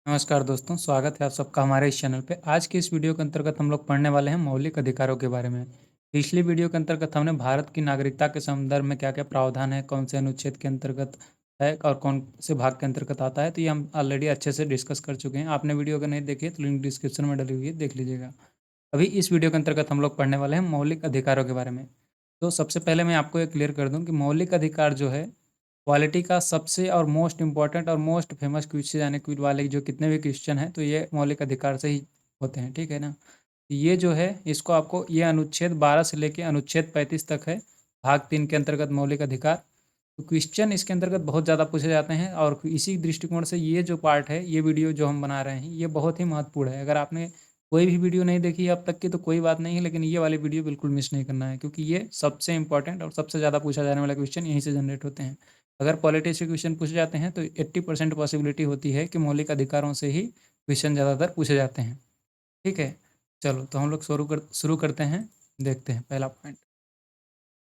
नमस्कार दोस्तों, स्वागत है आप सबका हमारे इस चैनल पे। आज की इस वीडियो के अंतर्गत हम लोग पढ़ने वाले हैं मौलिक अधिकारों के बारे में। पिछली वीडियो के अंतर्गत हमने भारत की नागरिकता के संदर्भ में क्या-क्या प्रावधान है, कौन से अनुच्छेद के अंतर्गत है और कौन से भाग के अंतर्गत आता है, तो ये हम ऑलरेडी अच्छे से डिस्कस कर चुके हैं। आपने वीडियो अगर नहीं देखी है तो लिंक डिस्क्रिप्शन में डली हुई है, देख लीजिएगा। अभी इस वीडियो के अंतर्गत हम लोग पढ़ने वाले हैं मौलिक अधिकारों के बारे में। तो सबसे पहले मैं आपको ये क्लियर कर दूँ कि मौलिक अधिकार जो है क्वालिटी का सबसे और मोस्ट इम्पॉर्टेंट और मोस्ट फेमस क्विज से यानी क्विज वाले जो कितने भी क्वेश्चन हैं तो ये मौलिक अधिकार से ही होते हैं, ठीक है ना। ये जो है इसको आपको ये अनुच्छेद 12 से लेके अनुच्छेद 35 तक है, भाग 3 के अंतर्गत मौलिक अधिकार। तो क्वेश्चन इसके अंतर्गत बहुत ज़्यादा पूछे जाते हैं और इसी दृष्टिकोण से ये जो पार्ट है, ये वीडियो जो हम बना रहे हैं, ये बहुत ही महत्वपूर्ण है। अगर आपने कोई भी वीडियो नहीं देखी है अब तक की तो कोई बात नहीं है, लेकिन ये वाली वीडियो बिल्कुल मिस नहीं करना है, क्योंकि ये सबसे इंपॉर्टेंट और सबसे ज़्यादा पूछा जाने वाला क्वेश्चन यहीं से जनरेट होते हैं। अगर पॉलिटी से क्वेश्चन पूछे जाते हैं तो 80% पॉसिबिलिटी होती है कि मौलिक अधिकारों से ही क्वेश्चन ज़्यादातर पूछे जाते हैं, ठीक है। चलो तो हम लोग शुरू करते हैं। देखते हैं पहला पॉइंट।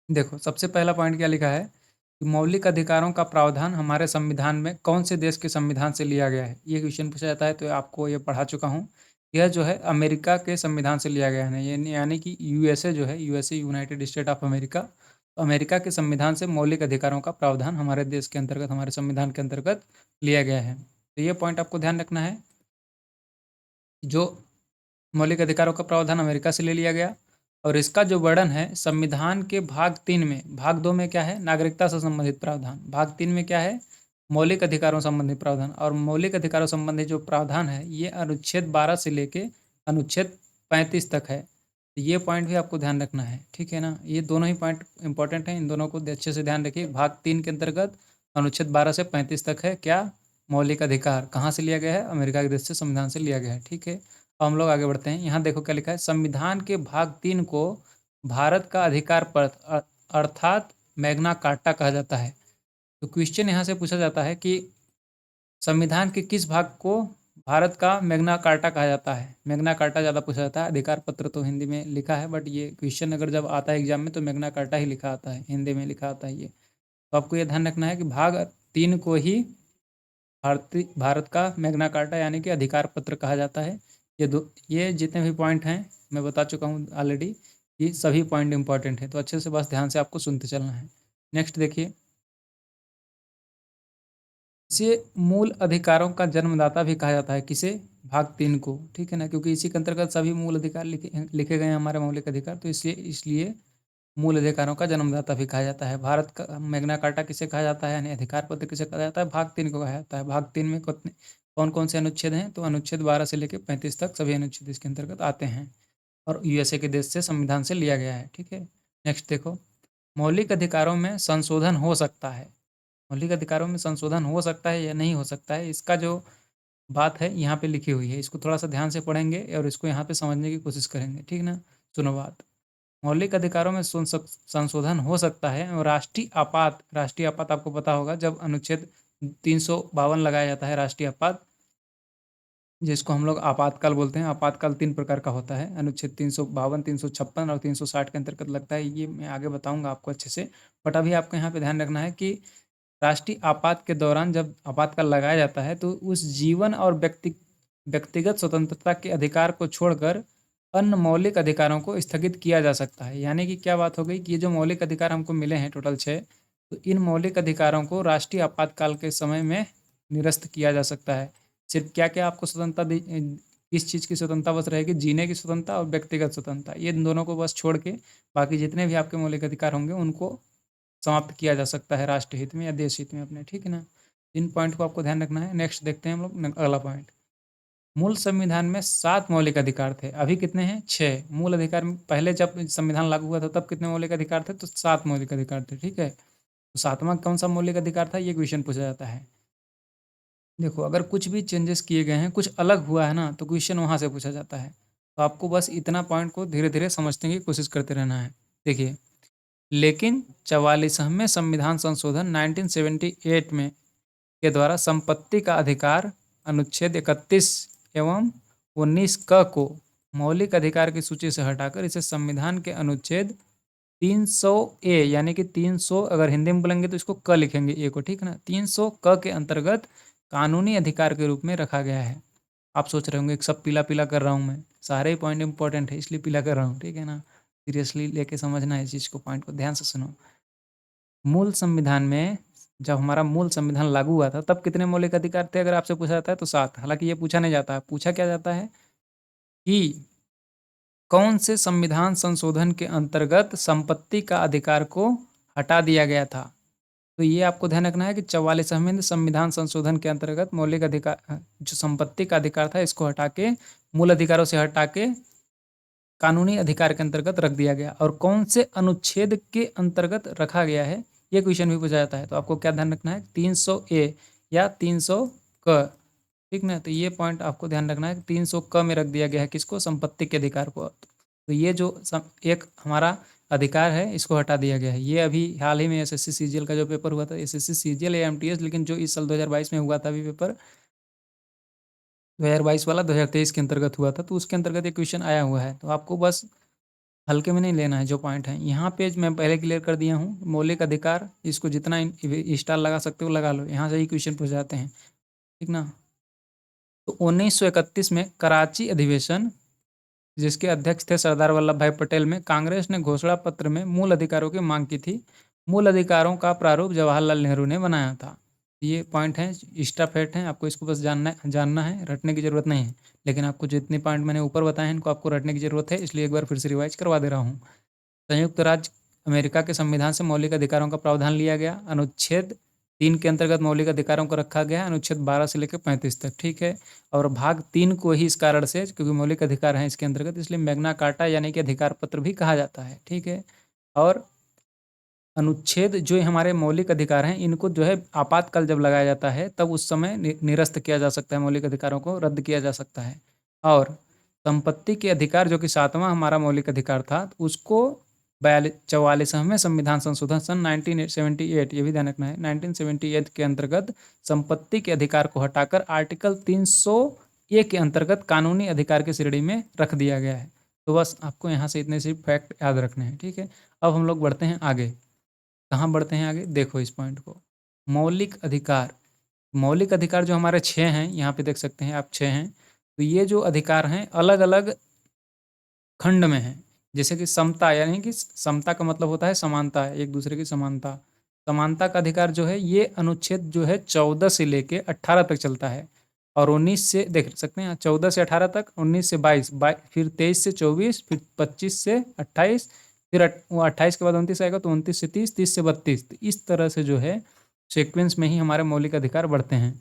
देखो सबसे पहला पॉइंट क्या लिखा है कि मौलिक अधिकारों का प्रावधान हमारे संविधान में कौन से देश के संविधान से लिया गया है। ये क्वेश्चन पूछा जाता है तो आपको ये पढ़ा चुका हूँ। यह जो है अमेरिका के संविधान से लिया गया है, यानी कि यूएसए जो है, USA United state of America, तो अमेरिका के संविधान से मौलिक अधिकारों का प्रावधान हमारे देश के अंतर्गत, हमारे संविधान के अंतर्गत लिया गया है। तो ये पॉइंट आपको ध्यान रखना है, जो मौलिक अधिकारों का प्रावधान अमेरिका से ले लिया गया। और इसका जो वर्णन है संविधान के भाग 3 में, भाग 2 में क्या है, नागरिकता से संबंधित प्रावधान, भाग 3 में क्या है, मौलिक अधिकारों संबंधित प्रावधान। और मौलिक अधिकारों संबंधित जो प्रावधान है ये अनुच्छेद 12 से लेके अनुच्छेद 35 तक है। तो ये पॉइंट भी आपको ध्यान रखना है, ठीक है ना। ये दोनों ही पॉइंट इंपॉर्टेंट हैं, इन दोनों को अच्छे से ध्यान रखिए। भाग 3 के अंतर्गत अनुच्छेद 12 से 35 तक है क्या, मौलिक अधिकार कहाँ से लिया गया है, अमेरिका के देश से संविधान से लिया गया है, ठीक है। अब हम लोग आगे बढ़ते हैं। यहाँ देखो क्या लिखा है, संविधान के भाग 3 को भारत का अधिकार पत्र अर्थात मैग्ना कार्टा कहा जाता है। तो क्वेश्चन यहाँ से पूछा जाता है कि संविधान के किस भाग को भारत का मैग्ना कार्टा कहा जाता है। मैग्ना कार्टा ज़्यादा पूछा जाता है, अधिकार पत्र तो हिंदी में लिखा है, बट ये क्वेश्चन अगर जब आता है एग्जाम में तो मैग्ना कार्टा ही लिखा आता है, हिंदी में लिखा आता है ये। तो आपको ये ध्यान रखना है कि भाग 3 को ही भारत का मैग्ना कार्टा यानी कि अधिकार पत्र कहा जाता है। ये जितने भी पॉइंट हैं मैं बता चुका हूँ ऑलरेडी, ये सभी पॉइंट इंपॉर्टेंट है, तो अच्छे से बस ध्यान से आपको सुनते चलना है। नेक्स्ट देखिए, इसे मूल अधिकारों का जन्मदाता भी कहा जाता है, किसे, भाग 3 को, ठीक है ना, क्योंकि इसी के अंतर्गत सभी मूल अधिकार लिखे गए हैं हमारे मौलिक अधिकार, तो इसलिए मूल अधिकारों का जन्मदाता भी कहा जाता है। भारत का मैग्ना कार्टा किसे कहा जाता है, यानी अधिकार पत्र किसे कहा जाता है, भाग 3 को कहा जाता है। भाग 3 में कौन कौन से अनुच्छेद हैं, तो अनुच्छेद 12 से लेकर 35 तक सभी अनुच्छेद इसके अंतर्गत आते हैं और यूएसए के देश से संविधान से लिया गया है, ठीक है। नेक्स्ट देखो, मौलिक अधिकारों में संशोधन हो सकता है। मौलिक अधिकारों में संशोधन हो सकता है या नहीं हो सकता है, इसका जो बात है यहाँ पे लिखी हुई है, इसको थोड़ा सा ध्यान से पढ़ेंगे और इसको यहाँ पे समझने की कोशिश करेंगे, ठीक ना। सुनो बात, मौलिक अधिकारों में संशोधन हो सकता है और राष्ट्रीय आपात आपको पता होगा, जब अनुच्छेद 352 लगाया जाता है राष्ट्रीय आपात, जिसको हम लोग आपातकाल बोलते हैं। आपातकाल 3 प्रकार का होता है, अनुच्छेद 352, 356 और 360 के अंतर्गत लगता है। ये मैं आगे बताऊंगा आपको अच्छे से, बट अभी आपको यहाँ पे ध्यान रखना है कि राष्ट्रीय आपात के दौरान जब आपातकाल लगाया जाता है तो उस जीवन और व्यक्तिगत स्वतंत्रता के अधिकार को छोड़कर अन्य मौलिक अधिकारों को स्थगित किया जा सकता है। यानी कि क्या बात हो गई कि ये जो मौलिक अधिकार हमको मिले हैं टोटल 6, तो इन मौलिक अधिकारों को राष्ट्रीय आपातकाल के समय में निरस्त किया जा सकता है। सिर्फ क्या क्या आपको स्वतंत्रता, किस चीज़ की स्वतंत्रता बस रहेगी, जीने की स्वतंत्रता और व्यक्तिगत स्वतंत्रता, ये दोनों को बस छोड़ के बाकी जितने भी आपके मौलिक अधिकार होंगे उनको समाप्त किया जा सकता है राष्ट्र हित में या देश हित में अपने, ठीक है ना। इन पॉइंट को आपको ध्यान रखना है। नेक्स्ट देखते हैं हम लोग अगला पॉइंट। मूल संविधान में 7 मौलिक अधिकार थे, अभी कितने हैं, 6 मूल अधिकार। पहले जब संविधान लागू हुआ था तब कितने मौलिक अधिकार थे, तो 7 मौलिक अधिकार थे, ठीक है। तो 7वां कौन सा मौलिक अधिकार था, ये क्वेश्चन पूछा जाता है। देखो अगर कुछ भी चेंजेस किए गए हैं, कुछ अलग हुआ है ना, तो क्वेश्चन वहाँ से पूछा जाता है। तो आपको बस इतना पॉइंट को धीरे धीरे समझने की कोशिश करते रहना है। देखिए, लेकिन 44वें संविधान संशोधन 1978 में के द्वारा संपत्ति का अधिकार अनुच्छेद 31 एवं 19 क को मौलिक अधिकार की सूची से हटाकर इसे संविधान के अनुच्छेद 300 ए, यानी कि 300 अगर हिंदी में बोलेंगे तो इसको क लिखेंगे ए को, ठीक है ना, 300 क के अंतर्गत कानूनी अधिकार के रूप में रखा गया है। आप सोच रहे होंगे कि सब पीला पीला कर रहा हूँ मैं, सारे ही पॉइंट इंपॉर्टेंट है इसलिए पीला कर रहा हूँ, ठीक है ना। सीरियसली लेके समझना है इस चीज़ को, पॉइंट को ध्यान से सुनो। मूल संविधान में जब हमारा मूल संविधान लागू हुआ था तब कितने मौलिक अधिकार थे, अगर आपसे पूछा जाता है तो 7। हालांकि ये पूछा नहीं जाता है, पूछा क्या जाता है कि कौन से संविधान संशोधन के अंतर्गत संपत्ति का अधिकार को हटा दिया गया था। तो ये आपको ध्यान रखना है कि 44वें संविधान संशोधन के अंतर्गत मौलिक अधिकार जो संपत्ति का अधिकार था इसको हटा के, मूल अधिकारों से हटा के कानूनी अधिकार के अंतर्गत रख दिया गया, और कौन से अनुच्छेद के अंतर्गत रखा गया है ये क्वेश्चन भी पूछा जाता है। तो आपको क्या ध्यान रखना है, 300A या 300 क, ठीक ना। तो ये पॉइंट आपको ध्यान रखना है, 300 क में रख दिया गया है किसको, संपत्ति के अधिकार को। तो ये जो एक हमारा अधिकार है इसको हटा दिया गया है। ये अभी हाल ही में एसएससी सीजीएल का जो पेपर हुआ था, एसएससी सीजीएल या एमटीएस, लेकिन जो इस साल 2022 में हुआ था अभी पेपर, 2022 वाला 2023 के अंतर्गत हुआ था, तो उसके अंतर्गत एक क्वेश्चन आया हुआ है। तो आपको बस हल्के में नहीं लेना है, जो पॉइंट है यहाँ पे मैं पहले क्लियर कर दिया हूँ। मौलिक अधिकार, इसको जितना स्टार लगा सकते हो लगा लो, यहाँ से ही क्वेश्चन पूछ जाते हैं, ठीक ना। तो 1931 में कराची अधिवेशन, जिसके अध्यक्ष थे सरदार वल्लभ भाई पटेल, में कांग्रेस ने घोषणा पत्र में मूल अधिकारों की मांग की थी। मूल अधिकारों का प्रारूप जवाहरलाल नेहरू ने बनाया था। ये पॉइंट है, स्टाफेट है, आपको इसको बस जानना है, रटने की जरूरत नहीं है। लेकिन आपको जितने पॉइंट मैंने ऊपर बताए हैं इनको आपको रटने की जरूरत है, इसलिए एक बार फिर से रिवाइज करवा दे रहा हूँ। संयुक्त राज्य अमेरिका के संविधान से मौलिक अधिकारों का प्रावधान लिया गया। अनुच्छेद 3 के अंतर्गत मौलिक अधिकारों को रखा गया है, अनुच्छेद 12 से लेकर 35 तक, ठीक है। और भाग 3 को ही इस कारण से, क्योंकि मौलिक अधिकार हैं इसके अंतर्गत, इसलिए मैग्ना कार्टा यानी कि अधिकार पत्र भी कहा जाता है, ठीक है। और अनुच्छेद जो हमारे मौलिक अधिकार हैं इनको जो है आपातकाल जब लगाया जाता है तब उस समय निरस्त किया जा सकता है, मौलिक अधिकारों को रद्द किया जा सकता है। और संपत्ति के अधिकार जो कि 7वां हमारा मौलिक अधिकार था, उसको 44वें संविधान संशोधन सन 1978, ये भी ध्यान रखना है, 1978 के अंतर्गत संपत्ति के अधिकार को हटाकर आर्टिकल 300A के अंतर्गत कानूनी अधिकार की श्रेणी में रख दिया गया है। तो बस आपको यहाँ से इतने से फैक्ट याद रखने हैं, ठीक है। अब हम लोग बढ़ते हैं आगे। कहाँ बढ़ते हैं आगे, देखो इस पॉइंट को, मौलिक अधिकार। मौलिक अधिकार जो हमारे 6 हैं, यहाँ पे देख सकते हैं आप 6 हैं। तो ये जो अधिकार हैं अलग अलग खंड में हैं। जैसे कि समता, यानी कि समता का मतलब होता है समानता, एक दूसरे की समानता। समानता का अधिकार जो है ये अनुच्छेद जो है 14 से लेके 18 तक चलता है। और 19 से देख सकते हैं, 14 से 18 तक, 19 से 22, फिर 23 से 24, फिर 25 से 28, फिर वो 28 के बाद 29 आएगा तो 29 से 30, 30 से 32। तो इस तरह से जो है सीक्वेंस में ही हमारे मौलिक अधिकार बढ़ते हैं।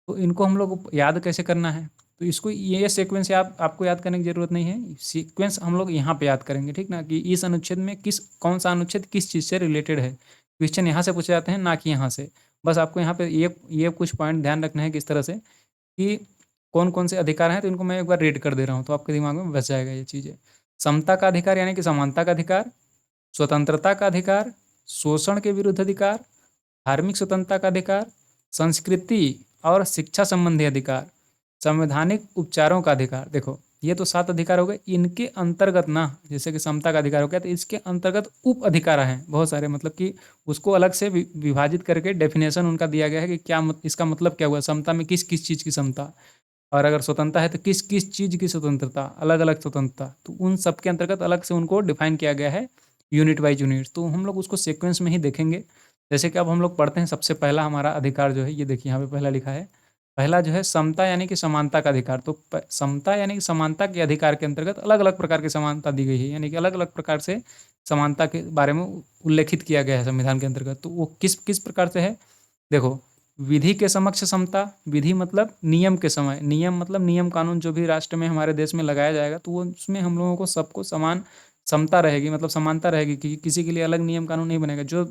तो इनको हम लोग याद कैसे करना है, तो इसको ये सीक्वेंस आपको याद करने की जरूरत नहीं है। सीक्वेंस हम लोग यहाँ पे याद करेंगे, ठीक ना, कि इस अनुच्छेद में कौन सा अनुच्छेद किस चीज़ से रिलेटेड है। क्वेश्चन यहाँ से पूछे जाते हैं, ना कि यहाँ से। बस आपको यहाँ पे ये कुछ पॉइंट ध्यान रखना है किस तरह से, कि कौन कौन से अधिकार हैं। तो इनको मैं एक बार रीड कर दे रहा हूँ तो आपके दिमाग में बस जाएगा ये चीज़ें। समता का अधिकार यानी कि समानता का अधिकार, स्वतंत्रता का अधिकार, शोषण के विरुद्ध अधिकार, धार्मिक स्वतंत्रता का अधिकार, संस्कृति और शिक्षा संबंधी अधिकार, संवैधानिक उपचारों का अधिकार। देखो ये तो 7 अधिकार हो गए, इनके अंतर्गत ना, जैसे कि समता का अधिकार हो गया, तो इसके अंतर्गत उप अधिकार हैं बहुत सारे, मतलब कि उसको अलग से विभाजित करके डेफिनेशन उनका दिया गया है कि क्या इसका मतलब क्या हुआ, समता में किस किस चीज़ की समता, और अगर स्वतंत्रता है तो किस किस चीज़ की स्वतंत्रता, अलग अलग स्वतंत्रता। तो उन सब के अंतर्गत अलग से उनको डिफाइन किया गया है यूनिट वाइज यूनिट। तो हम लोग उसको सीक्वेंस में ही देखेंगे। जैसे कि अब हम लोग पढ़ते हैं, सबसे पहला हमारा अधिकार जो है ये देखिए यहाँ पे पहला लिखा है, पहला जो है समता यानी कि समानता का अधिकार। तो समता यानी कि समानता के अधिकार के अंतर्गत अलग अलग प्रकार की समानता दी गई है, यानी कि अलग अलग प्रकार से समानता के बारे में उल्लेखित किया गया है संविधान के अंतर्गत। तो वो किस किस प्रकार से है, देखो, विधि के समक्ष समता, विधि मतलब नियम के समय, नियम मतलब नियम कानून जो भी राष्ट्र में हमारे देश में लगाया जाएगा तो वो उसमें हम लोगों को सबको समान समता रहेगी, मतलब समानता रहेगी कि किसी के लिए अलग नियम कानून नहीं बनेगा, जो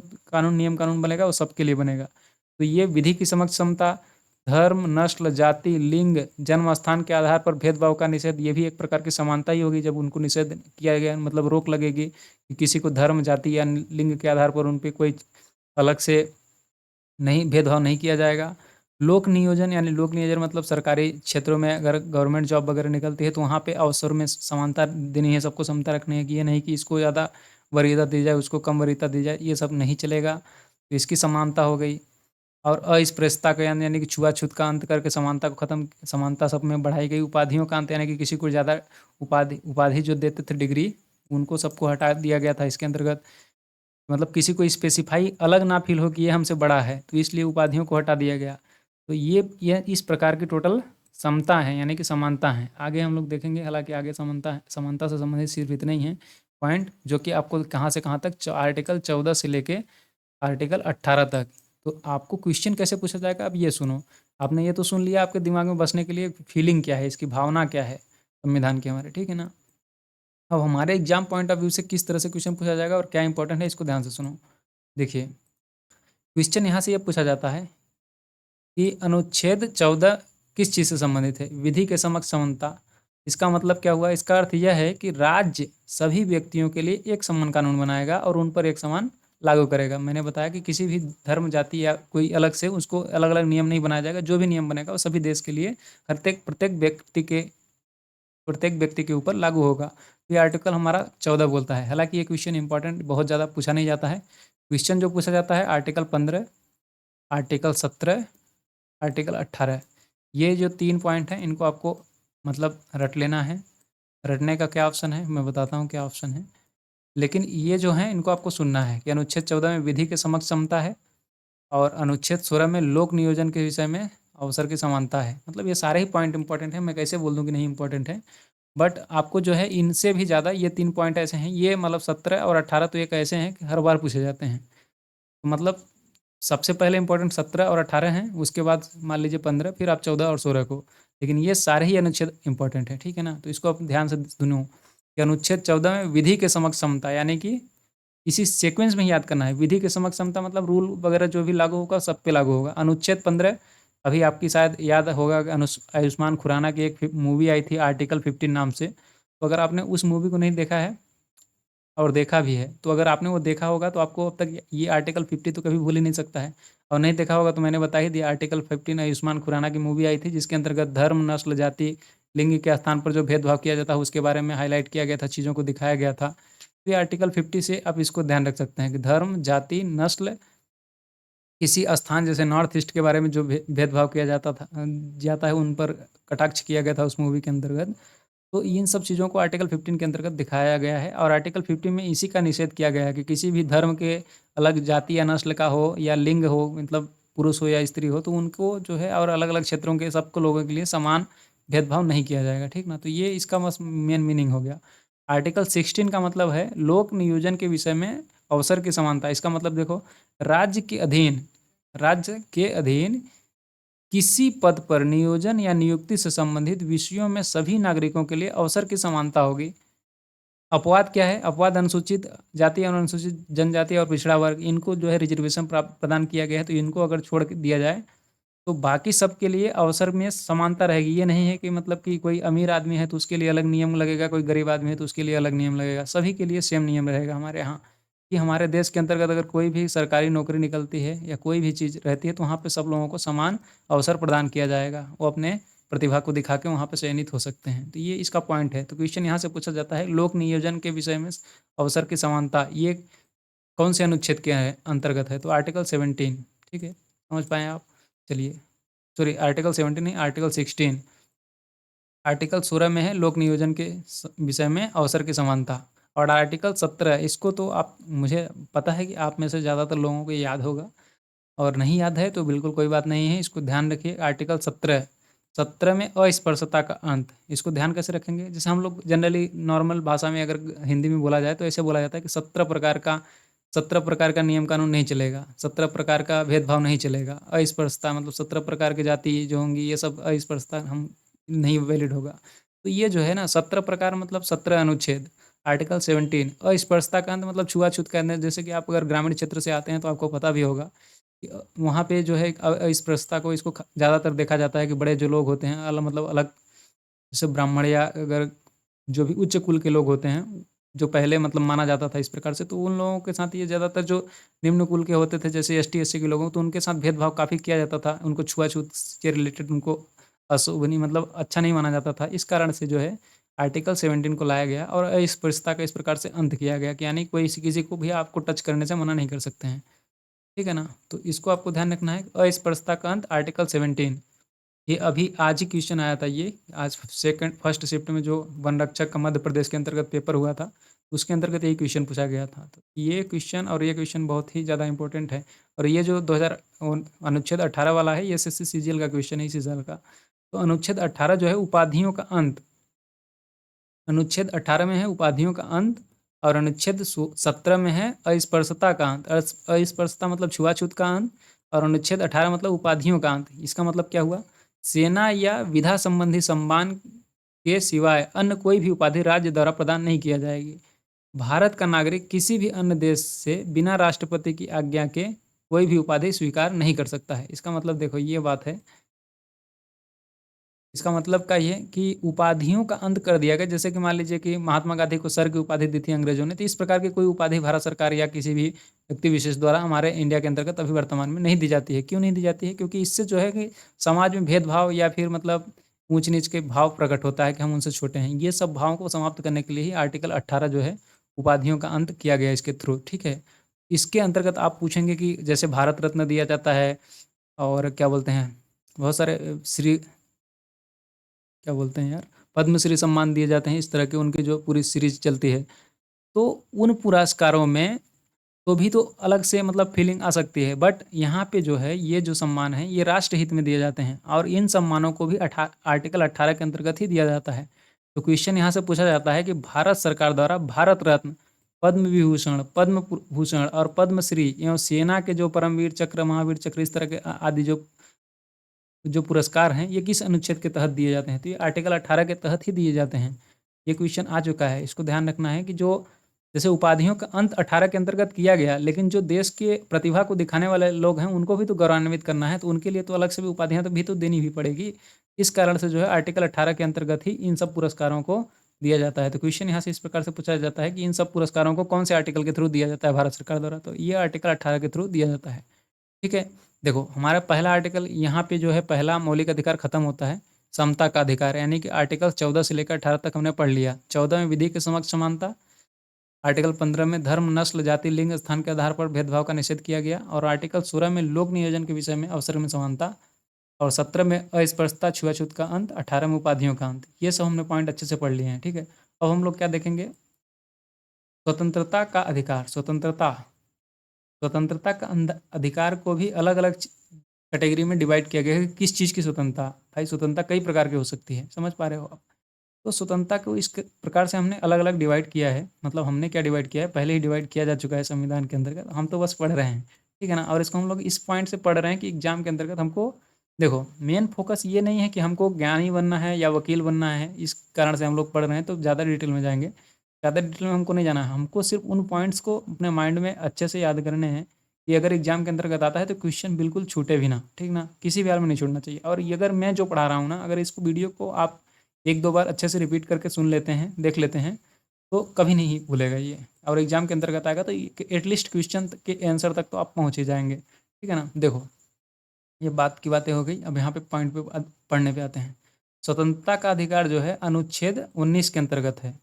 नियम कानून बनेगा वो सबके लिए बनेगा। तो ये विधि की समक्ष समता। धर्म, नस्ल, जाति, लिंग, जन्म स्थान के आधार पर भेदभाव का निषेध, ये भी एक प्रकार की समानता ही होगी जब उनको निषेध किया गया, मतलब रोक लगेगी कि किसी को धर्म, जाति या लिंग के आधार पर उन पर कोई अलग से नहीं भेदभाव नहीं किया जाएगा। लोक नियोजन यानी लोक नियोजन मतलब सरकारी क्षेत्रों में अगर गवर्नमेंट जॉब वगैरह निकलती है तो वहाँ पे अवसर में समानता देनी है, सबको समता रखनी है, कि ये नहीं कि इसको ज़्यादा वरीयता दी जाए उसको कम वरीयता दी जाए, ये सब नहीं चलेगा। तो इसकी समानता हो गई। और अस्पृश्यता का यानी कि छुआछूत का अंत करके समानता को खत्म, समानता सब में बढ़ाई गई। उपाधियों का अंत यानी कि किसी को ज़्यादा उपाधि जो देते थे डिग्री, उनको सबको हटा दिया गया था इसके अंतर्गत। मतलब किसी को स्पेसिफाई अलग ना फील हो कि ये हमसे बड़ा है, तो इसलिए उपाधियों को हटा दिया गया। तो ये इस प्रकार की टोटल समता है यानी कि समानता है। आगे हम लोग देखेंगे, हालांकि आगे समानता है, समानता से संबंधित सिर्फ इतने ही हैं पॉइंट, जो कि आपको कहाँ से कहाँ तक आर्टिकल 14 से लेके आर्टिकल 18 तक। तो आपको क्वेश्चन कैसे पूछा जाएगा, अब ये सुनो। आपने ये तो सुन लिया, आपके दिमाग में बसने के लिए फीलिंग क्या है, इसकी भावना क्या है संविधान की हमारे, ठीक है ना। अब हमारे एग्जाम पॉइंट ऑफ व्यू से किस तरह से क्वेश्चन पूछा जाएगा और क्या इंपॉर्टेंट है, इसको ध्यान से सुनो। देखिए, क्वेश्चन यहाँ से ये पूछा जाता है कि अनुच्छेद 14 किस चीज़ से संबंधित है, विधि के समक्ष समानता। इसका मतलब क्या हुआ, इसका अर्थ यह है कि राज्य सभी व्यक्तियों के लिए एक समान कानून बनाएगा और उन पर एक समान लागू करेगा। मैंने बताया कि किसी भी धर्म, जाति या कोई अलग से उसको अलग अलग नियम नहीं बनाया जाएगा, जो भी नियम बनेगा वो सभी देश के लिए प्रत्येक व्यक्ति के ऊपर लागू होगा। ये आर्टिकल हमारा 14 बोलता है। हालांकि ये क्वेश्चन इंपॉर्टेंट बहुत ज़्यादा पूछा नहीं जाता है। क्वेश्चन जो पूछा जाता है आर्टिकल 15, आर्टिकल 17, आर्टिकल 18, ये जो 3 पॉइंट हैं इनको आपको मतलब रट लेना है। रटने का क्या ऑप्शन है मैं बताता हूँ क्या ऑप्शन है, लेकिन ये जो है इनको आपको सुनना है कि अनुच्छेद 14 में विधि के समक्ष समता है और अनुच्छेद 16 में लोक नियोजन के विषय में अवसर की समानता है। मतलब ये सारे ही पॉइंट इंपॉर्टेंट है, मैं कैसे बोल दूँ कि नहीं इंपॉर्टेंट है, बट आपको जो है इनसे भी ज़्यादा ये 3 पॉइंट ऐसे हैं, ये मतलब 17 और 18 तो एक ऐसे हैं कि हर बार पूछे जाते हैं। तो मतलब सबसे पहले इंपॉर्टेंट 17 और 18 हैं, उसके बाद मान लीजिए 15, फिर आप 14 और 16 को, लेकिन ये सारे ही अनुच्छेद इंपॉर्टेंट है, ठीक है ना। तो इसको आप ध्यान से सुनो कि अनुच्छेद 14 में विधि के समक्ष समता, यानी कि इसी सीक्वेंस में ही याद करना है। विधि के समक्ष समता मतलब रूल वगैरह जो भी लागू होगा सब पे लागू होगा। अनुच्छेद 15, अभी आपकी शायद याद होगा कि आयुष्मान खुराना की एक मूवी आई थी आर्टिकल 15 नाम से। तो अगर आपने उस मूवी को नहीं देखा है और देखा भी है, तो अगर आपने वो देखा होगा तो आपको अब तक ये आर्टिकल 50 तो कभी भूल ही नहीं सकता है। और नहीं देखा होगा तो मैंने बता ही दिया, आर्टिकल 15 आयुष्मान खुराना की मूवी आई थी, जिसके अंतर्गत धर्म, नस्ल, जाति, लिंग के स्थान पर जो भेदभाव किया जाता है उसके बारे में हाईलाइट किया गया था, चीज़ों को दिखाया गया था। तो ये आर्टिकल 50 से आप इसको ध्यान रख सकते हैं कि धर्म, जाति, नस्ल, किसी स्थान जैसे नॉर्थ ईस्ट के बारे में जो भेदभाव किया जाता है उन पर कटाक्ष किया गया था उस मूवी के अंतर्गत। तो इन सब चीज़ों को आर्टिकल 15 के अंतर्गत दिखाया गया है और आर्टिकल 15 में इसी का निषेध किया गया है कि किसी भी धर्म के अलग जाति या नस्ल का हो या लिंग हो, मतलब पुरुष हो या स्त्री हो, तो उनको जो है और अलग अलग क्षेत्रों के सबको लोगों के लिए समान भेदभाव नहीं किया जाएगा, ठीक ना। तो ये इसका बस मेन मीनिंग हो गया। आर्टिकल 16 का मतलब है लोक नियोजन के विषय में अवसर की समानता। इसका मतलब देखो, राज्य के अधीन किसी पद पर नियोजन या नियुक्ति से संबंधित विषयों में सभी नागरिकों के लिए अवसर की समानता होगी। अपवाद क्या है, अपवाद अनुसूचित जाति और अनुसूचित जनजाति और पिछड़ा वर्ग, इनको जो है रिजर्वेशन प्रदान किया गया है, तो इनको अगर छोड़ दिया जाए तो बाकी सबके लिए अवसर में समानता रहेगी। ये नहीं है कि मतलब कि कोई अमीर आदमी है तो उसके लिए अलग नियम लगेगा, कोई गरीब आदमी है तो उसके लिए अलग नियम लगेगा, सभी के लिए सेम नियम रहेगा हमारे यहाँ। कि हमारे देश के अंतर्गत अगर कोई भी सरकारी नौकरी निकलती है या कोई भी चीज़ रहती है तो वहाँ पे सब लोगों को समान अवसर प्रदान किया जाएगा, वो अपने प्रतिभा को दिखा के वहाँ पे चयनित हो सकते हैं। तो ये इसका पॉइंट है। तो क्वेश्चन यहाँ से पूछा जाता है लोक नियोजन के विषय में अवसर की समानता, ये कौन से अनुच्छेद के अंतर्गत है, तो आर्टिकल 17, ठीक है, समझ पाए आप। चलिए, सॉरी आर्टिकल 17 नहीं, आर्टिकल 16। आर्टिकल 16 में है लोक नियोजन के विषय में अवसर की समानता। और आर्टिकल 17, इसको तो आप, मुझे पता है कि आप में से ज़्यादातर लोगों को ये याद होगा, और नहीं याद है तो बिल्कुल कोई बात नहीं है, इसको ध्यान रखिए। आर्टिकल 17, 17 में अस्पृश्यता का अंत, इसको ध्यान कैसे रखेंगे, जैसे हम लोग जनरली नॉर्मल भाषा में अगर हिंदी में बोला जाए तो ऐसे बोला जाता है कि 17 प्रकार का नियम कानून नहीं चलेगा, 17 प्रकार का भेदभाव नहीं चलेगा। अस्पृश्यता मतलब 17 प्रकार की जाति जो होंगी ये सब अस्पृश्यता हम नहीं वैलिड होगा। तो ये जो है ना 17 प्रकार मतलब 17 अनुच्छेद। आर्टिकल 17 अस्पृश्यता का अंत मतलब छुआछूत का अंत। जैसे कि आप अगर ग्रामीण क्षेत्र से आते हैं तो आपको पता भी होगा कि वहाँ पे जो है अस्पृश्यता को इसको ज़्यादातर देखा जाता है कि बड़े जो लोग होते हैं अलग मतलब अलग, जैसे ब्राह्मण या अगर जो भी उच्च कुल के लोग होते हैं, जो पहले मतलब माना जाता था इस प्रकार से, तो उन लोगों के साथ ये ज़्यादातर जो निम्न कुल के होते थे जैसे एसटी एससी के लोगों, तो उनके साथ भेदभाव काफ़ी किया जाता था, उनको छुआछूत के रिलेटेड उनको अशुभ नहीं मतलब अच्छा नहीं माना जाता था। इस कारण से जो है आर्टिकल 17 को लाया गया और अस्पृश्यता का इस प्रकार से अंत किया गया कि यानी कोई किसी को भी आपको टच करने से मना नहीं कर सकते हैं। ठीक है ना। तो इसको आपको ध्यान रखना है। अस्पृश्यता का अंत आर्टिकल 17, ये अभी आज ही क्वेश्चन आया था। ये आज फर्स्ट शिफ्ट में जो वन रक्षक का मध्य प्रदेश के अंतर्गत पेपर हुआ था, उसके अंतर्गत यही क्वेश्चन पूछा गया था। तो ये क्वेश्चन और ये क्वेश्चन बहुत ही ज़्यादा इंपॉर्टेंट है। और ये जो 2000 अनुच्छेद 18 वाला है, ये एसएससी सीजीएल का क्वेश्चन है इसी साल का। तो अनुच्छेद 18 जो है उपाधियों का अंत, अनुच्छेद 18 में है उपाधियों का अंत, और अनुच्छेद 17 में है अस्पृश्यता का अंत। अस्पृश्यता मतलब छुआछूत का अंत, और अनुच्छेद 18 मतलब उपाधियों का अंत। इसका मतलब क्या हुआ, सेना या विधा संबंधी सम्मान के सिवाय अन्य कोई भी उपाधि राज्य द्वारा प्रदान नहीं किया जाएगी। भारत का नागरिक किसी भी अन्य देश से बिना राष्ट्रपति की आज्ञा के कोई भी उपाधि स्वीकार नहीं कर सकता है। इसका मतलब देखो ये बात है, इसका मतलब क्या ये कि उपाधियों का अंत कर दिया गया। जैसे कि मान लीजिए कि महात्मा गांधी को सर की उपाधि दी थी अंग्रेजों ने, तो इस प्रकार की कोई उपाधि भारत सरकार या किसी भी व्यक्ति विशेष द्वारा हमारे इंडिया के अंतर्गत अभी वर्तमान में नहीं दी जाती है। क्यों नहीं दी जाती है, क्योंकि इससे जो है कि समाज में भेदभाव या फिर मतलब ऊंच नीच के भाव प्रकट होता है कि हम उनसे छोटे हैं। ये सब भावों को समाप्त करने के लिए ही आर्टिकल 18 जो है उपाधियों का अंत किया गया इसके थ्रू। ठीक है, इसके अंतर्गत आप पूछेंगे कि जैसे भारत रत्न दिया जाता है, और क्या बोलते हैं, बहुत सारे श्री, क्या बोलते हैं यार, पद्मश्री सम्मान दिए जाते हैं, इस तरह के उनकी जो पूरी सीरीज चलती है। तो उन पुरस्कारों में तो भी तो अलग से मतलब फीलिंग आ सकती है, बट यहाँ पे जो है ये जो सम्मान है ये राष्ट्रहित में दिए जाते हैं, और इन सम्मानों को भी आर्टिकल 18 के अंतर्गत ही दिया जाता है। तो क्वेश्चन यहाँ से पूछा जाता है कि भारत सरकार द्वारा भारत रत्न, पद्म विभूषण, पद्म भूषण और पद्मश्री एवं सेना के जो परमवीर चक्र, महावीर चक्र, इस तरह के आदि जो पुरस्कार हैं ये किस अनुच्छेद के तहत दिए जाते हैं, तो ये आर्टिकल 18 के तहत ही दिए जाते हैं। ये क्वेश्चन आ चुका है, इसको ध्यान रखना है कि जो जैसे उपाधियों का अंत 18 के अंतर्गत किया गया, लेकिन जो देश के प्रतिभा को दिखाने वाले लोग हैं उनको भी तो गौरवान्वित करना है, तो उनके लिए तो अलग से भी उपाधियां तो भी तो देनी भी पड़ेगी। इस कारण से जो है आर्टिकल 18 के अंतर्गत ही इन सब पुरस्कारों को दिया जाता है। तो क्वेश्चन यहाँ से इस प्रकार से पूछा जाता है कि इन सब पुरस्कारों को कौन से आर्टिकल के थ्रू दिया जाता है भारत सरकार द्वारा, तो ये आर्टिकल 18 के थ्रू दिया जाता है। ठीक है, देखो हमारा पहला आर्टिकल यहाँ पे जो है पहला मौलिक अधिकार खत्म होता है, समता का अधिकार, यानी कि आर्टिकल 14 से लेकर 18 तक हमने पढ़ लिया। 14 में विधि के समक्ष समानता, आर्टिकल 15 में धर्म, नस्ल, जाति, लिंग, स्थान के आधार पर भेदभाव का निषेध किया गया, और आर्टिकल 16 में लोक नियोजन के विषय में अवसर में समानता, और 17 में अस्पृश्यता छुआछूत का अंत, 18 में उपाधियों का अंत। ये सब हमने पॉइंट अच्छे से पढ़ लिए हैं। ठीक है, अब हम लोग क्या देखेंगे, स्वतंत्रता का अधिकार। स्वतंत्रता का अधिकार को भी अलग अलग कैटेगरी में डिवाइड किया गया है। किस चीज़ की स्वतंत्रता, भाई स्वतंत्रता कई प्रकार की हो सकती है, समझ पा रहे हो आप। तो स्वतंत्रता को इस प्रकार से हमने अलग अलग डिवाइड किया है। मतलब हमने क्या डिवाइड किया है, पहले ही डिवाइड किया जा चुका है संविधान के अंतर्गत, हम तो बस पढ़ रहे हैं। ठीक है ना, और इसको हम लोग इस पॉइंट से पढ़ रहे हैं कि एग्जाम के अंतर्गत हमको, देखो मेन फोकस ये नहीं है कि हमको ज्ञानी बनना है या वकील बनना है, इस कारण से हम लोग पढ़ रहे हैं। तो ज़्यादा डिटेल में जाएंगे, ज़्यादा डिटेल में हमको नहीं जाना है, हमको सिर्फ उन पॉइंट्स को अपने माइंड में अच्छे से याद करने हैं कि अगर एग्जाम के अंतर्गत आता है तो क्वेश्चन बिल्कुल छूटे भी ना। ठीक ना, किसी भी हाल में नहीं छूटना चाहिए। और ये अगर मैं जो पढ़ा रहा हूँ ना, अगर इसको वीडियो को आप एक दो बार अच्छे से रिपीट करके सुन लेते हैं, देख लेते हैं, तो कभी नहीं भूलेगा ये, और एग्जाम के अंतर्गत आएगा तो एटलीस्ट क्वेश्चन के आंसर तक तो आप पहुँच ही जाएंगे। ठीक है ना, देखो ये बात की बातें हो गई। अब यहाँ पे पॉइंट पे पढ़ने पे आते हैं। स्वतंत्रता का अधिकार जो है अनुच्छेद 19 के अंतर्गत है।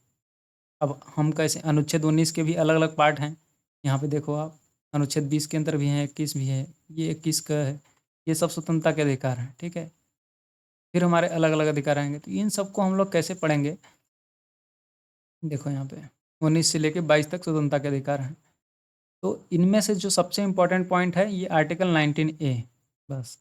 अब हम कैसे, अनुच्छेद 19 के भी अलग अलग पार्ट हैं। यहाँ पे देखो आप, अनुच्छेद 20 के अंदर भी है, 21 भी है, ये 21 का है। ये सब स्वतंत्रता के अधिकार हैं। ठीक है, फिर हमारे अलग अलग अधिकार आएंगे, तो इन सबको हम लोग कैसे पढ़ेंगे। देखो यहाँ पे 19 से लेके 22 तक स्वतंत्रता के अधिकार हैं। तो इनमें से जो सबसे इम्पोर्टेंट पॉइंट है ये आर्टिकल 19A। बस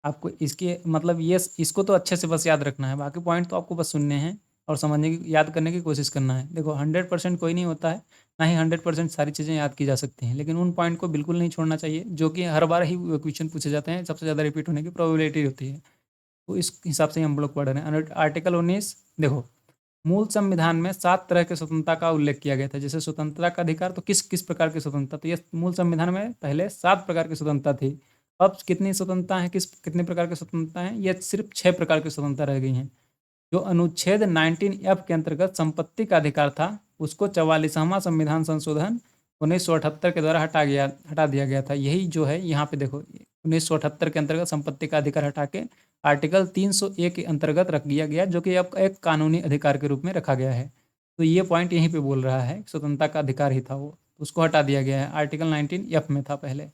आपको इसके मतलब ये, इसको तो अच्छे से बस याद रखना है, बाकी पॉइंट तो आपको बस सुनने हैं और समझने की, याद करने की कोशिश करना है। देखो 100% कोई नहीं होता है, ना ही 100% सारी चीज़ें याद की जा सकती हैं, लेकिन उन पॉइंट को बिल्कुल नहीं छोड़ना चाहिए जो कि हर बार ही क्वेश्चन पूछे जाते हैं, सबसे ज़्यादा रिपीट होने की प्रोबेबिलिटी होती है। तो इस हिसाब से ही हम लोग पढ़ रहे हैं। आर्टिकल 19, देखो मूल संविधान में 7 तरह के स्वतंत्रता का उल्लेख किया गया था। जैसे स्वतंत्रता का अधिकार, तो किस किस प्रकार की स्वतंत्रता, तो ये मूल संविधान में पहले 7 प्रकार की स्वतंत्रता थी। अब कितनी स्वतंत्रता है, कितने प्रकार की स्वतंत्रता है, ये सिर्फ 6 प्रकार की स्वतंत्रता रह गई हैं। जो अनुच्छेद 19F के अंतर्गत संपत्ति का अधिकार था, उसको 44वां संविधान संशोधन 1978 के द्वारा हटा दिया गया था। यही जो है यहाँ पे देखो 1978 के अंतर्गत संपत्ति का अधिकार हटा के आर्टिकल 301 के अंतर्गत रख दिया गया, जो कि अब एक कानूनी अधिकार के रूप में रखा गया है। तो ये पॉइंट यहीं पे बोल रहा है, स्वतंत्रता का अधिकार ही था वो, उसको हटा दिया गया है, आर्टिकल 19F में था पहले।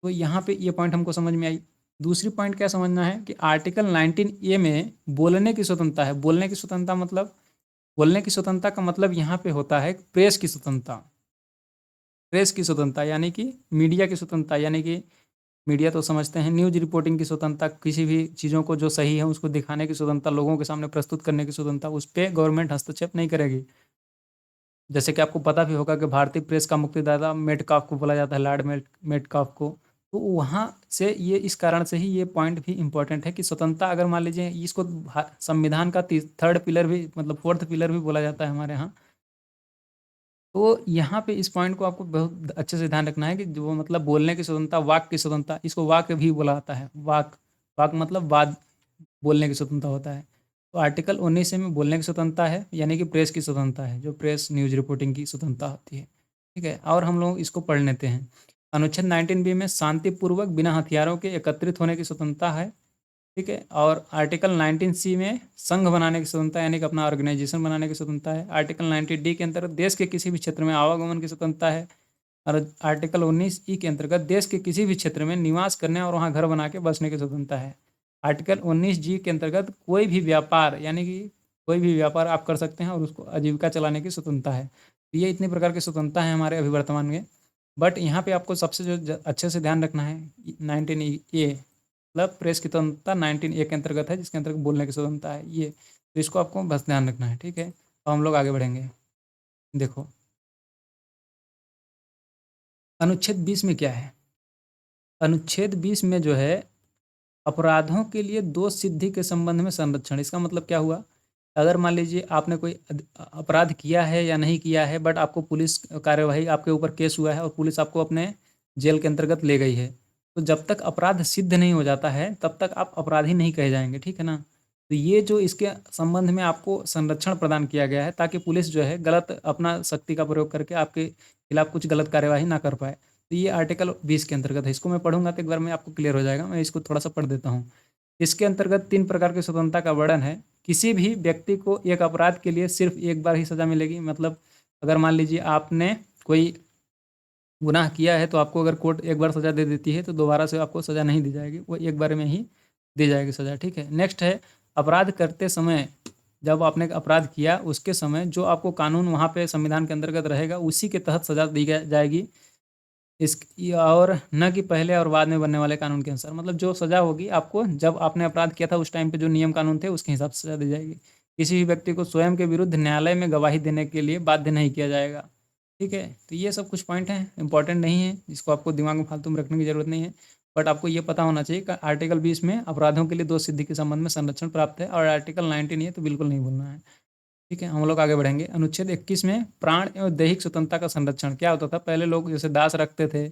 तो यहाँ पे ये पॉइंट हमको समझ में आई। दूसरी पॉइंट क्या समझना है कि आर्टिकल 19A में बोलने की स्वतंत्रता है। बोलने की स्वतंत्रता मतलब, बोलने की स्वतंत्रता का मतलब यहाँ पे होता है प्रेस की स्वतंत्रता। प्रेस की स्वतंत्रता यानी कि मीडिया की स्वतंत्रता, यानी कि मीडिया तो समझते हैं न्यूज रिपोर्टिंग की स्वतंत्रता, किसी भी चीज़ों को जो सही है उसको दिखाने की स्वतंत्रता, लोगों के सामने प्रस्तुत करने की स्वतंत्रता, उस पर गवर्नमेंट हस्तक्षेप नहीं करेगी। जैसे कि आपको पता भी होगा कि भारतीय प्रेस का मुक्तिदाता मेटकाफ को बोला जाता है, लॉर्ड मेटकाफ को। तो वहाँ से ये, इस कारण से ही ये पॉइंट भी इम्पोर्टेंट है कि स्वतंत्रता, अगर मान लीजिए इसको संविधान का थर्ड पिलर भी, मतलब फोर्थ पिलर भी बोला जाता है हमारे यहाँ। तो यहाँ पे इस पॉइंट को आपको बहुत अच्छे से ध्यान रखना है कि जो मतलब बोलने की स्वतंत्रता, वाक की स्वतंत्रता, इसको वाक भी बोला जाता है। वाक, वाक मतलब बात, बोलने की स्वतंत्रता होता है। तो आर्टिकल 19 में बोलने की स्वतंत्रता है, यानी कि प्रेस की स्वतंत्रता है, जो प्रेस न्यूज रिपोर्टिंग की स्वतंत्रता होती है। ठीक है, और हम लोग इसको पढ़ लेते हैं। अनुच्छेद 19B में शांतिपूर्वक बिना हथियारों के एकत्रित होने की स्वतंत्रता है। ठीक है, और आर्टिकल 19C में संघ बनाने की स्वतंत्रता, यानी कि अपना ऑर्गेनाइजेशन बनाने की स्वतंत्रता है। आर्टिकल 90D के अंतर्गत देश के किसी भी क्षेत्र में आवागमन की स्वतंत्रता है। और आर्टिकल 19E के अंतर्गत देश के किसी भी क्षेत्र में निवास करने और वहाँ घर बना के बसने की स्वतंत्रता है। आर्टिकल 19G के अंतर्गत कोई भी व्यापार, यानी कि कोई भी व्यापार आप कर सकते हैं और उसको आजीविका चलाने की स्वतंत्रता है। तो ये इतनी प्रकार की स्वतंत्रता है हमारे अभी वर्तमान में। बट यहाँ पे आपको सबसे जो अच्छे से ध्यान रखना है, 19A मतलब प्रेस की स्वतंत्रता 19A के अंतर्गत है, जिसके अंतर्गत बोलने की स्वतंत्रता है ये। तो इसको आपको बस ध्यान रखना है। ठीक है, तो हम लोग आगे बढ़ेंगे। देखो अनुच्छेद 20 में क्या है। अनुच्छेद 20 में जो है, अपराधों के लिए दोष सिद्धि के संबंध में संरक्षण। इसका मतलब क्या हुआ, अगर मान लीजिए आपने कोई अपराध किया है या नहीं किया है, बट आपको पुलिस कार्यवाही, आपके ऊपर केस हुआ है और पुलिस आपको अपने जेल के अंतर्गत ले गई है, तो जब तक अपराध सिद्ध नहीं हो जाता है तब तक आप अपराधी नहीं कहे जाएंगे। ठीक है ना। तो ये जो इसके संबंध में आपको संरक्षण प्रदान किया गया है, ताकि पुलिस जो है गलत अपना शक्ति का प्रयोग करके आपके खिलाफ कुछ गलत कार्यवाही ना कर पाए। तो ये आर्टिकल 20 के अंतर्गत है। इसको मैं पढ़ूंगा तो एक बार में आपको क्लियर हो जाएगा। मैं इसको थोड़ा सा पढ़ देता हूँ। इसके अंतर्गत 3 प्रकार की स्वतंत्रता का वर्णन है। किसी भी व्यक्ति को एक अपराध के लिए सिर्फ एक बार ही सजा मिलेगी। मतलब अगर मान लीजिए आपने कोई गुनाह किया है, तो आपको अगर कोर्ट एक बार सजा दे देती है तो दोबारा से आपको सजा नहीं दी जाएगी, वो एक बार में ही दी जाएगी सजा। ठीक है, नेक्स्ट है, अपराध करते समय, जब आपने अपराध किया उसके समय जो आपको कानून वहाँ पे संविधान के अंतर्गत रहेगा उसी के तहत सजा दी जाएगी। इस और न कि पहले और बाद में बनने वाले कानून के अनुसार। मतलब जो सजा होगी आपको, जब आपने अपराध किया था उस टाइम पे जो नियम कानून थे उसके हिसाब से सजा दी जाएगी। किसी भी व्यक्ति को स्वयं के विरुद्ध न्यायालय में गवाही देने के लिए बाध्य नहीं किया जाएगा। ठीक है, तो ये सब कुछ पॉइंट हैं, इंपॉर्टेंट नहीं है, जिसको आपको दिमाग में फालतू में रखने की जरूरत नहीं है। बट आपको ये पता होना चाहिए कि आर्टिकल 20 में अपराधों के लिए दोष सिद्धि के संबंध में संरक्षण प्राप्त है, और आर्टिकल 19 ये तो बिल्कुल नहीं भूलना है। ठीक है, हम लोग आगे बढ़ेंगे। अनुच्छेद 21 में प्राण एवं दैहिक स्वतंत्रता का संरक्षण। क्या होता था, पहले लोग जैसे दास रखते थे,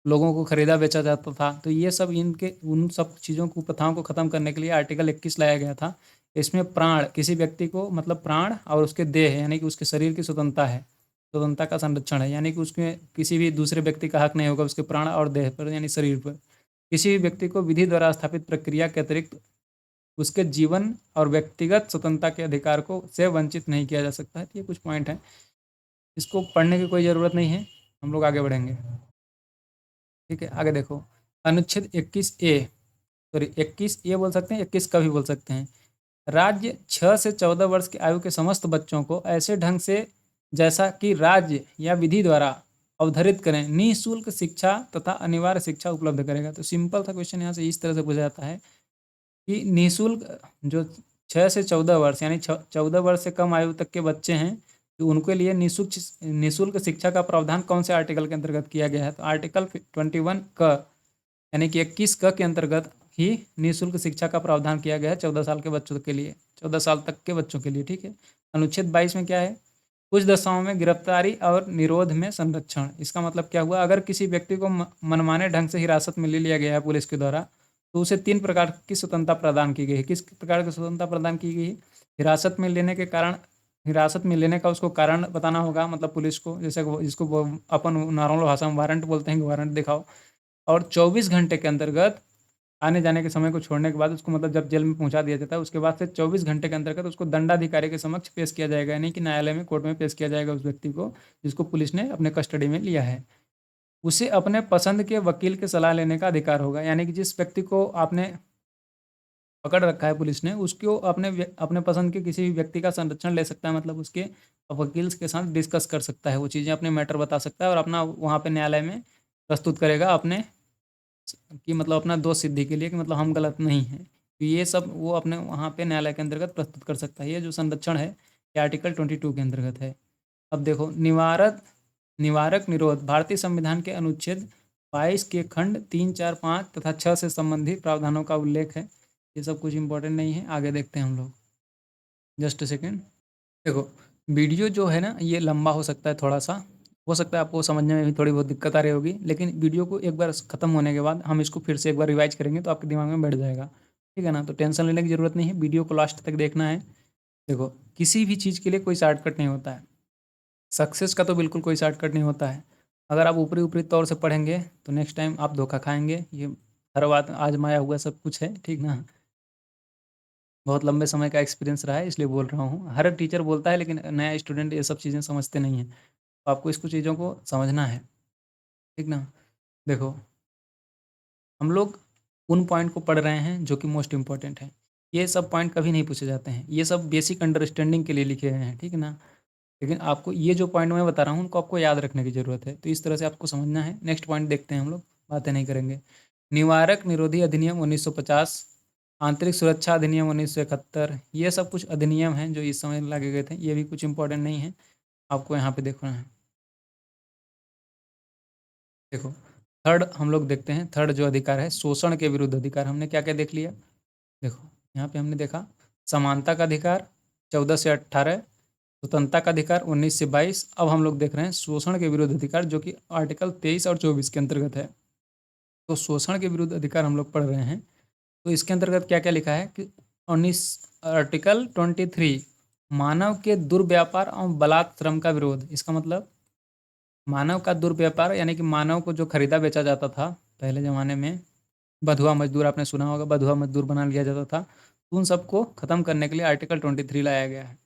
लोगों को खरीदा बेचा जाता था, तो ये सब इनके उन सब चीज़ों को, प्रथाओं को खत्म करने के लिए आर्टिकल 21 लाया गया था। इसमें प्राण, किसी व्यक्ति को मतलब प्राण और उसके देह यानी कि उसके शरीर की स्वतंत्रता है, स्वतंत्रता का संरक्षण है, यानी कि उसमें किसी भी दूसरे व्यक्ति का हक नहीं होगा उसके प्राण और देह पर, यानी शरीर पर। किसी भी व्यक्ति को विधि द्वारा स्थापित प्रक्रिया के अतिरिक्त उसके जीवन और व्यक्तिगत स्वतंत्रता के अधिकार को से वंचित नहीं किया जा सकता है। तो ये कुछ पॉइंट हैं, इसको पढ़ने की कोई ज़रूरत नहीं है, हम लोग आगे बढ़ेंगे। ठीक है, आगे देखो। अनुच्छेद 21A, सॉरी 21A बोल सकते हैं, 21 का भी बोल सकते हैं। राज्य 6 से 14 वर्ष की आयु के समस्त बच्चों को ऐसे ढंग से, जैसा कि राज्य या विधि द्वारा अवधारित करें, निःशुल्क शिक्षा तथा अनिवार्य शिक्षा उपलब्ध करेगा। तो सिंपल सा क्वेश्चन यहाँ से इस तरह से पूछा जाता है कि निःशुल्क, जो 6 से 14 वर्ष यानी 14 वर्ष से कम आयु तक के बच्चे हैं, तो उनके लिए निःशुल्क शिक्षा का प्रावधान कौन से आर्टिकल के अंतर्गत किया गया है। तो आर्टिकल 21 क, यानी कि 21 क के अंतर्गत ही निःशुल्क शिक्षा का प्रावधान किया गया है 14 साल के बच्चों के लिए, 14 साल तक के बच्चों के लिए। ठीक है, अनुच्छेद 22 में क्या है, कुछ दशाओं में गिरफ्तारी और निरोध में संरक्षण। इसका मतलब क्या हुआ, अगर किसी व्यक्ति को मनमाने ढंग से हिरासत में ले लिया गया है पुलिस के द्वारा, तो उसे 3 प्रकार की स्वतंत्रता प्रदान की गई है। किस प्रकार की स्वतंत्रता प्रदान की गई है, हिरासत में लेने के कारण, हिरासत में लेने का उसको कारण बताना होगा, मतलब पुलिस को, जैसे जिसको अपन नॉर्मल भाषा में वारंट बोलते हैं कि वारंट दिखाओ। और 24 घंटे के अंतर्गत, आने जाने के समय को छोड़ने के बाद उसको, मतलब जब जेल में पहुंचा दिया जाता है उसके बाद से 24 घंटे के अंतर्गत उसको दंडाधिकारी के समक्ष पेश किया जाएगा, यानी कि न्यायालय में, कोर्ट में पेश किया जाएगा उस व्यक्ति को जिसको पुलिस ने अपने कस्टडी में लिया है। उसे अपने पसंद के वकील की सलाह लेने का अधिकार होगा। यानी कि जिस व्यक्ति को आपने पकड़ रखा है पुलिस ने, उसको अपने पसंद के किसी भी व्यक्ति का संरक्षण ले सकता है, मतलब उसके वकील के साथ डिस्कस कर सकता है, वो चीज़ें अपने मैटर बता सकता है और अपना वहाँ पे न्यायालय में प्रस्तुत करेगा अपने कि मतलब अपना दोष सिद्धि के लिए कि मतलब हम गलत नहीं हैं। तो ये सब वो अपने वहाँ पे न्यायालय के अंतर्गत प्रस्तुत कर सकता है। ये जो संरक्षण है ये आर्टिकल 22 के अंतर्गत है। अब देखो, निवारक निरोध भारतीय संविधान के अनुच्छेद 22 के खंड 3, 4, 5 तथा 6 से संबंधित प्रावधानों का उल्लेख है। ये सब कुछ इंपॉर्टेंट नहीं है, आगे देखते हैं हम लोग। Just second. देखो, वीडियो जो है ना ये लंबा हो सकता है, थोड़ा सा हो सकता है आपको समझने में भी थोड़ी बहुत दिक्कत आ रही होगी, लेकिन वीडियो को एक बार ख़त्म होने के बाद हम इसको फिर से एक बार रिवाइज करेंगे तो आपके दिमाग में बैठ जाएगा। ठीक है ना, तो टेंशन लेने की ज़रूरत नहीं है, वीडियो को लास्ट तक देखना है। देखो, किसी भी चीज़ के लिए कोई शॉर्टकट नहीं होता है। सक्सेस का तो बिल्कुल कोई शॉर्टकट नहीं होता है। अगर आप ऊपरी ऊपरी तौर से पढ़ेंगे तो नेक्स्ट टाइम आप धोखा खाएंगे। ये हर बात आजमाया हुआ सब कुछ है, ठीक ना। बहुत लंबे समय का एक्सपीरियंस रहा है इसलिए बोल रहा हूँ। हर टीचर बोलता है लेकिन नया स्टूडेंट ये सब चीज़ें समझते नहीं हैं। तो आपको इसको चीज़ों को समझना है, ठीक ना। देखो, हम लोग उन पॉइंट को पढ़ रहे हैं जो कि मोस्ट इम्पॉर्टेंट है। ये सब पॉइंट कभी नहीं पूछे जाते हैं, ये सब बेसिक अंडरस्टैंडिंग के लिए लिखे गए हैं, ठीक है ना। लेकिन आपको ये जो पॉइंट मैं बता रहा हूँ उनको आपको याद रखने की ज़रूरत है, तो इस तरह से आपको समझना है। नेक्स्ट पॉइंट देखते हैं हम लोग, बातें नहीं करेंगे। निवारक निरोधी अधिनियम 1950, आंतरिक सुरक्षा अधिनियम 1971, ये सब कुछ अधिनियम हैं जो इस समय लागे गए थे। ये भी कुछ इंपॉर्टेंट नहीं है, आपको यहाँ पे देखना है। देखो, थर्ड हम लोग देखते हैं। थर्ड जो अधिकार है, शोषण के विरुद्ध अधिकार, हमने क्या क्या देख लिया। देखो, यहाँ पे हमने देखा समानता का अधिकार 14 से 18, स्वतंत्रता का अधिकार 19 से 22। अब हम लोग देख रहे हैं शोषण के विरुद्ध अधिकार जो कि आर्टिकल 23 और 24 के अंतर्गत है। तो शोषण के विरुद्ध अधिकार हम लोग पढ़ रहे हैं, तो इसके अंतर्गत क्या क्या लिखा है कि 19 आर्टिकल 23 मानव के दुर्व्यापार और बलात् श्रम का विरोध। इसका मतलब मानव का दुर्व्यापार यानी कि मानव को जो खरीदा बेचा जाता था पहले ज़माने में, बधुआ मजदूर आपने सुना होगा, बधुआ मजदूर बना लिया जाता था, तो उन सबको खत्म करने के लिए आर्टिकल 23 लाया गया है।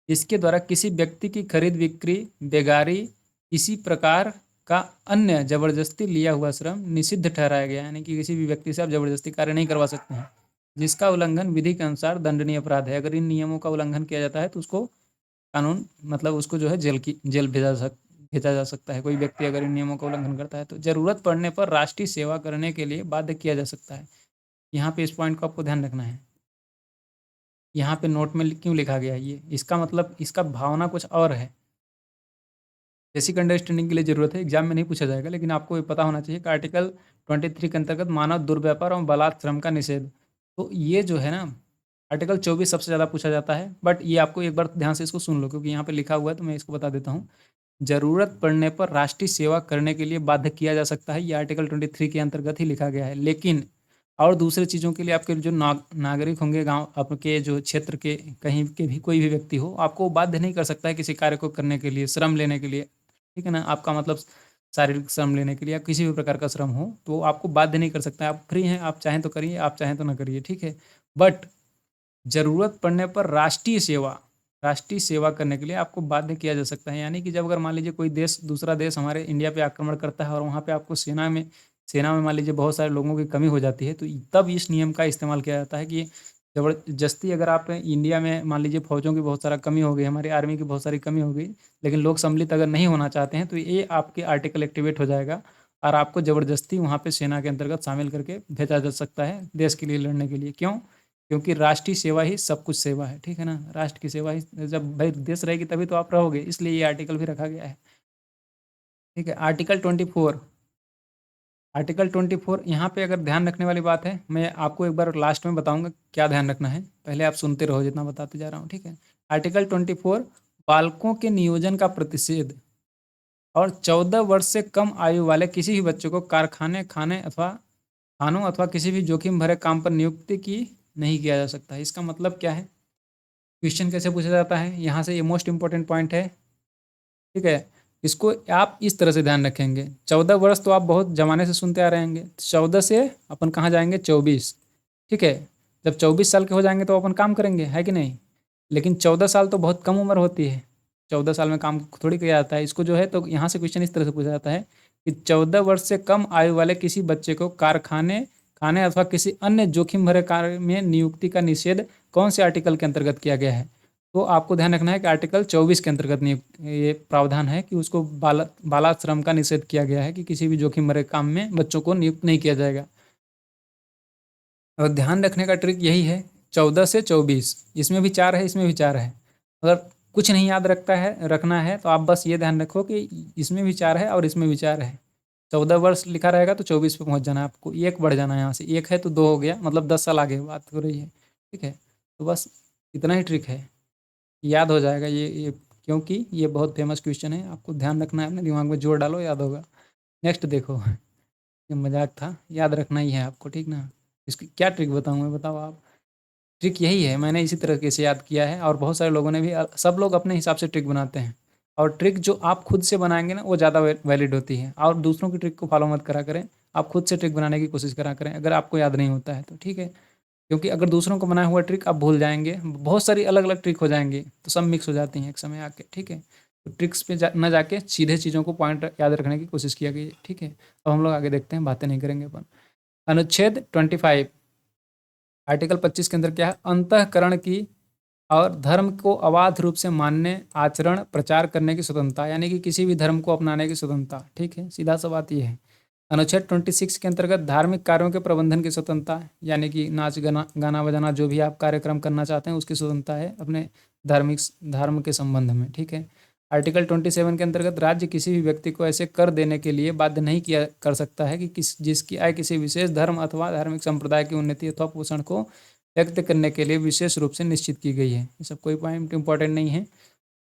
इसके द्वारा किसी व्यक्ति की खरीद बिक्री, बेगारी, इसी प्रकार का अन्य जबरदस्ती लिया हुआ श्रम निषिद्ध ठहराया गया है। यानी कि किसी भी व्यक्ति से आप जबरदस्ती कार्य नहीं करवा सकते हैं, जिसका उल्लंघन विधि के अनुसार दंडनीय अपराध है। अगर इन नियमों का उल्लंघन किया जाता है तो उसको कानून मतलब उसको जो है जेल भेजा जा सकता है। कोई व्यक्ति अगर इन नियमों का उल्लंघन करता है तो ज़रूरत पड़ने पर राष्ट्रीय सेवा करने के लिए बाध्य किया जा सकता है। यहाँ पे इस पॉइंट को आपको ध्यान रखना है। यहाँ पे नोट में क्यों लिखा गया है ये, इसका मतलब इसका भावना कुछ और है। बेसिक अंडरस्टैंडिंग के लिए ज़रूरत है, एग्जाम में नहीं पूछा जाएगा, लेकिन आपको ये पता होना चाहिए कि आर्टिकल 23 के अंतर्गत मानव दुर्व्यापार और बलात् श्रम का निषेध। तो ये जो है ना, आर्टिकल 24 सबसे ज़्यादा पूछा जाता है, बट ये आपको एक बार ध्यान से इसको सुन लो क्योंकि यहाँ पे लिखा हुआ है तो मैं इसको बता देता हूँ। ज़रूरत पड़ने पर राष्ट्रीय सेवा करने के लिए बाध्य किया जा सकता है, ये आर्टिकल 23 के अंतर्गत ही लिखा गया है। लेकिन और दूसरे चीज़ों के लिए आपके जो नागरिक होंगे, गाँव आपके जो क्षेत्र के कहीं के भी कोई भी व्यक्ति हो, आपको बाध्य नहीं कर सकता है किसी कार्य को करने के लिए, श्रम लेने के लिए, ठीक है ना। आपका मतलब शारीरिक श्रम लेने के लिए या किसी भी प्रकार का श्रम हो तो आपको बाध्य नहीं कर सकता है। आप फ्री हैं, आप चाहें तो करिए, आप चाहें तो ना करिए, ठीक है। बट ज़रूरत पड़ने पर राष्ट्रीय सेवा करने के लिए आपको बाध्य किया जा सकता है। यानी कि जब अगर मान लीजिए कोई देश, दूसरा देश हमारे इंडिया पे आक्रमण करता है और वहाँ पे आपको सेना में मान लीजिए बहुत सारे लोगों की कमी हो जाती है, तो तब इस नियम का इस्तेमाल किया जाता है कि ज़बरदस्ती अगर आप इंडिया में मान लीजिए फौजों की बहुत सारा कमी हो गई, हमारी आर्मी की बहुत सारी कमी हो गई, लेकिन लोग सम्मिलित अगर नहीं होना चाहते हैं तो ये आपके आर्टिकल एक्टिवेट हो जाएगा और आपको ज़बरदस्ती वहाँ पे सेना के अंतर्गत शामिल करके भेजा जा सकता है देश के लिए लड़ने के लिए। क्यों? क्योंकि राष्ट्रीय सेवा ही सब कुछ सेवा है, ठीक है ना। राष्ट्र की सेवा ही, जब भाई देश रहेगी तभी तो आप रहोगे, इसलिए ये आर्टिकल भी रखा गया है, ठीक है। आर्टिकल 24 यहाँ पे अगर ध्यान रखने वाली बात है, मैं आपको एक बार लास्ट में बताऊंगा क्या ध्यान रखना है, पहले आप सुनते रहो जितना बताते जा रहा हूँ, ठीक है। आर्टिकल 24 बालकों के नियोजन का प्रतिषेध और 14 वर्ष से कम आयु वाले किसी भी बच्चों को कारखाने खानों अथवा किसी भी जोखिम भरे काम पर नियुक्ति की नहीं किया जा सकता है। इसका मतलब क्या है, क्वेश्चन कैसे पूछा जाता है, यहाँ से ये मोस्ट इंपॉर्टेंट पॉइंट है, ठीक है। इसको आप इस तरह से ध्यान रखेंगे। 14 वर्ष तो आप बहुत जमाने से सुनते आ रहे होंगे, 14 से अपन कहाँ जाएंगे, 24, ठीक है। जब 24 साल के हो जाएंगे तो अपन काम करेंगे, है कि नहीं। लेकिन 14 साल तो बहुत कम उम्र होती है, 14 साल में काम थोड़ी किया जाता है। इसको जो है तो यहाँ से क्वेश्चन इस तरह से पूछा जाता है कि 14 वर्ष से कम आयु वाले किसी बच्चे को कारखाने खाने अथवा किसी अन्य जोखिम भरे कार्य में नियुक्ति का निषेध कौन से आर्टिकल के अंतर्गत किया गया है? तो आपको ध्यान रखना है कि आर्टिकल 24 के अंतर्गत ये प्रावधान है कि उसको बालाश्रम का निषेध किया गया है कि किसी भी जोखिम भरे काम में बच्चों को नियुक्त नहीं किया जाएगा। और ध्यान रखने का ट्रिक यही है, 14 से 24, इसमें भी 4 है, इसमें भी 4 है। अगर कुछ नहीं याद रखना है तो आप बस ये ध्यान रखो कि इसमें भी 4 है और इसमें भी 4 है। 14 वर्ष लिखा रहेगा तो 24 पे पहुंच जाना है आपको, एक बढ़ जाना है यहाँ से, एक है तो 2 हो गया, मतलब 10 साल आगे बात हो रही है। ठीक है, तो बस इतना ही ट्रिक है, याद हो जाएगा ये क्योंकि ये बहुत फेमस क्वेश्चन है, आपको ध्यान रखना है, अपने दिमाग में जोर डालो, याद होगा। नेक्स्ट देखो, ये मजाक था, याद रखना ही है आपको, ठीक ना। इसकी क्या ट्रिक बताऊँ मैं, बताओ आप। ट्रिक यही है, मैंने इसी तरीके से याद किया है और बहुत सारे लोगों ने भी, सब लोग अपने हिसाब से ट्रिक बनाते हैं। और ट्रिक जो आप खुद से बनाएंगे ना वो ज़्यादा वैलिड होती है, और दूसरों की ट्रिक को फॉलो मत करा करें, आप खुद से ट्रिक बनाने की कोशिश करा करें अगर आपको याद नहीं होता है तो, ठीक है। क्योंकि अगर दूसरों को बनाया हुआ ट्रिक आप भूल जाएंगे, बहुत सारी अलग अलग ट्रिक हो जाएंगी तो सब मिक्स हो जाती हैं एक समय आके, ठीक है। तो ट्रिक्स पे न जाके सीधे चीज़ों को पॉइंट याद रखने की कोशिश किया गई है, ठीक है। अब हम लोग आगे देखते हैं, बातें नहीं करेंगे अपन। अनुच्छेद 25 आर्टिकल 25 के अंदर क्या है, अंतःकरण की और धर्म को अबाध रूप से मानने, आचरण, प्रचार करने की स्वतंत्रता, यानी कि किसी भी धर्म को अपनाने की स्वतंत्रता, ठीक है, सीधा सा बात ये है। अनुच्छेद 26 के अंतर्गत धार्मिक कार्यों के प्रबंधन की स्वतंत्रता, यानी कि नाच गाना गाना बजाना जो भी आप कार्यक्रम करना चाहते हैं उसकी स्वतंत्रता है अपने धार्मिक धर्म के संबंध में, ठीक है। आर्टिकल 27 के अंतर्गत राज्य किसी भी व्यक्ति को ऐसे कर देने के लिए बाध्य नहीं किया कर सकता है कि जिसकी आय किसी विशेष धर्म अथवा धार्मिक संप्रदाय की उन्नति अथवा पोषण को व्यक्त करने के लिए विशेष रूप से निश्चित की गई है। ये सब कोई पॉइंट इंपॉर्टेंट नहीं है,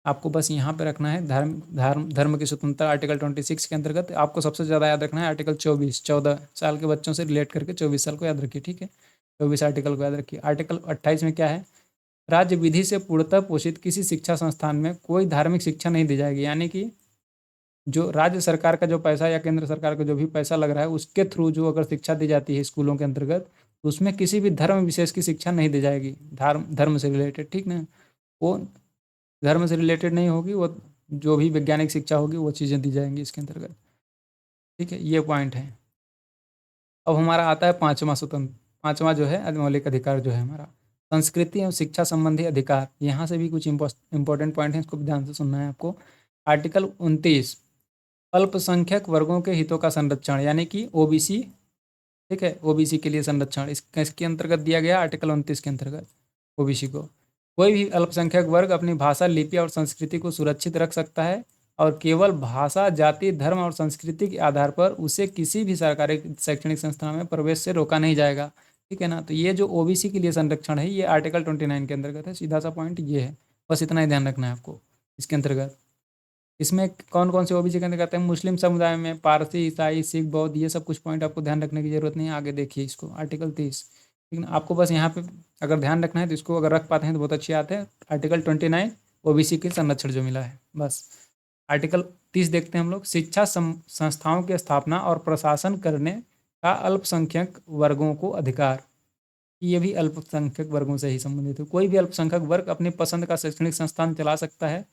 आपको बस यहाँ पे रखना है धर्म की स्वतंत्रता। आर्टिकल 26 के अंतर्गत आपको सबसे ज़्यादा याद रखना है आर्टिकल 24, 14 साल के बच्चों से रिलेट करके 24 साल को याद रखिए, ठीक है। 24 आर्टिकल को याद रखिए। आर्टिकल 28 में क्या है, राज्य विधि से पूर्णतः पोषित किसी शिक्षा संस्थान में कोई धार्मिक शिक्षा नहीं दी जाएगी, यानी कि जो राज्य सरकार का जो पैसा या केंद्र सरकार का जो भी पैसा लग रहा है उसके थ्रू जो अगर शिक्षा दी जाती है स्कूलों के अंतर्गत, तो उसमें किसी भी धर्म विशेष की शिक्षा नहीं दी जाएगी, धर्म से रिलेटेड, ठीक ना। वो धर्म से रिलेटेड नहीं होगी, वो जो भी वैज्ञानिक शिक्षा होगी वो चीज़ें दी जाएंगी इसके अंतर्गत, ठीक है, ये पॉइंट है। अब हमारा आता है पाँचवा जो है मौलिक अधिकार जो है हमारा, संस्कृति एवं शिक्षा संबंधी अधिकार। यहाँ से भी कुछ इंपॉर्टेंट पॉइंट हैं, इसको भी ध्यान से सुनना है आपको। आर्टिकल 29 अल्पसंख्यक वर्गों के हितों का संरक्षण, यानी कि ओबीसी, ठीक है, ओबीसी के लिए संरक्षण इसके अंतर्गत दिया गया आर्टिकल 29 के अंतर्गत। ओबीसी को कोई भी अल्पसंख्यक वर्ग अपनी भाषा, लिपि और संस्कृति को सुरक्षित रख सकता है और केवल भाषा, जाति, धर्म और संस्कृति के आधार पर उसे किसी भी सरकारी शैक्षणिक संस्था में प्रवेश से रोका नहीं जाएगा, ठीक है ना। तो ये जो ओबीसी के लिए संरक्षण है ये आर्टिकल 29 के अंतर्गत है, सीधा सा पॉइंट ये है, बस इतना ही ध्यान रखना है आपको इसके अंतर्गत। इसमें कौन कौन से ओबीसी के अंतर्गत है, मुस्लिम समुदाय में पारसी, ईसाई, सिख, बौद्ध, ये सब कुछ पॉइंट आपको ध्यान रखने की जरूरत नहीं है, आगे देखिए इसको आर्टिकल 30, ठीक ना। आपको बस यहाँ पे अगर ध्यान रखना है तो इसको अगर रख पाते हैं तो बहुत अच्छी बात है। आर्टिकल 29 ओबीसी के संरक्षण जो मिला है, बस। आर्टिकल 30 देखते हैं हम लोग, शिक्षा संस्थाओं की स्थापना और प्रशासन करने का अल्पसंख्यक वर्गों को अधिकार। ये भी अल्पसंख्यक वर्गों से ही संबंधित है, कोई भी अल्पसंख्यक वर्ग अपनी पसंद का शैक्षणिक संस्थान चला सकता है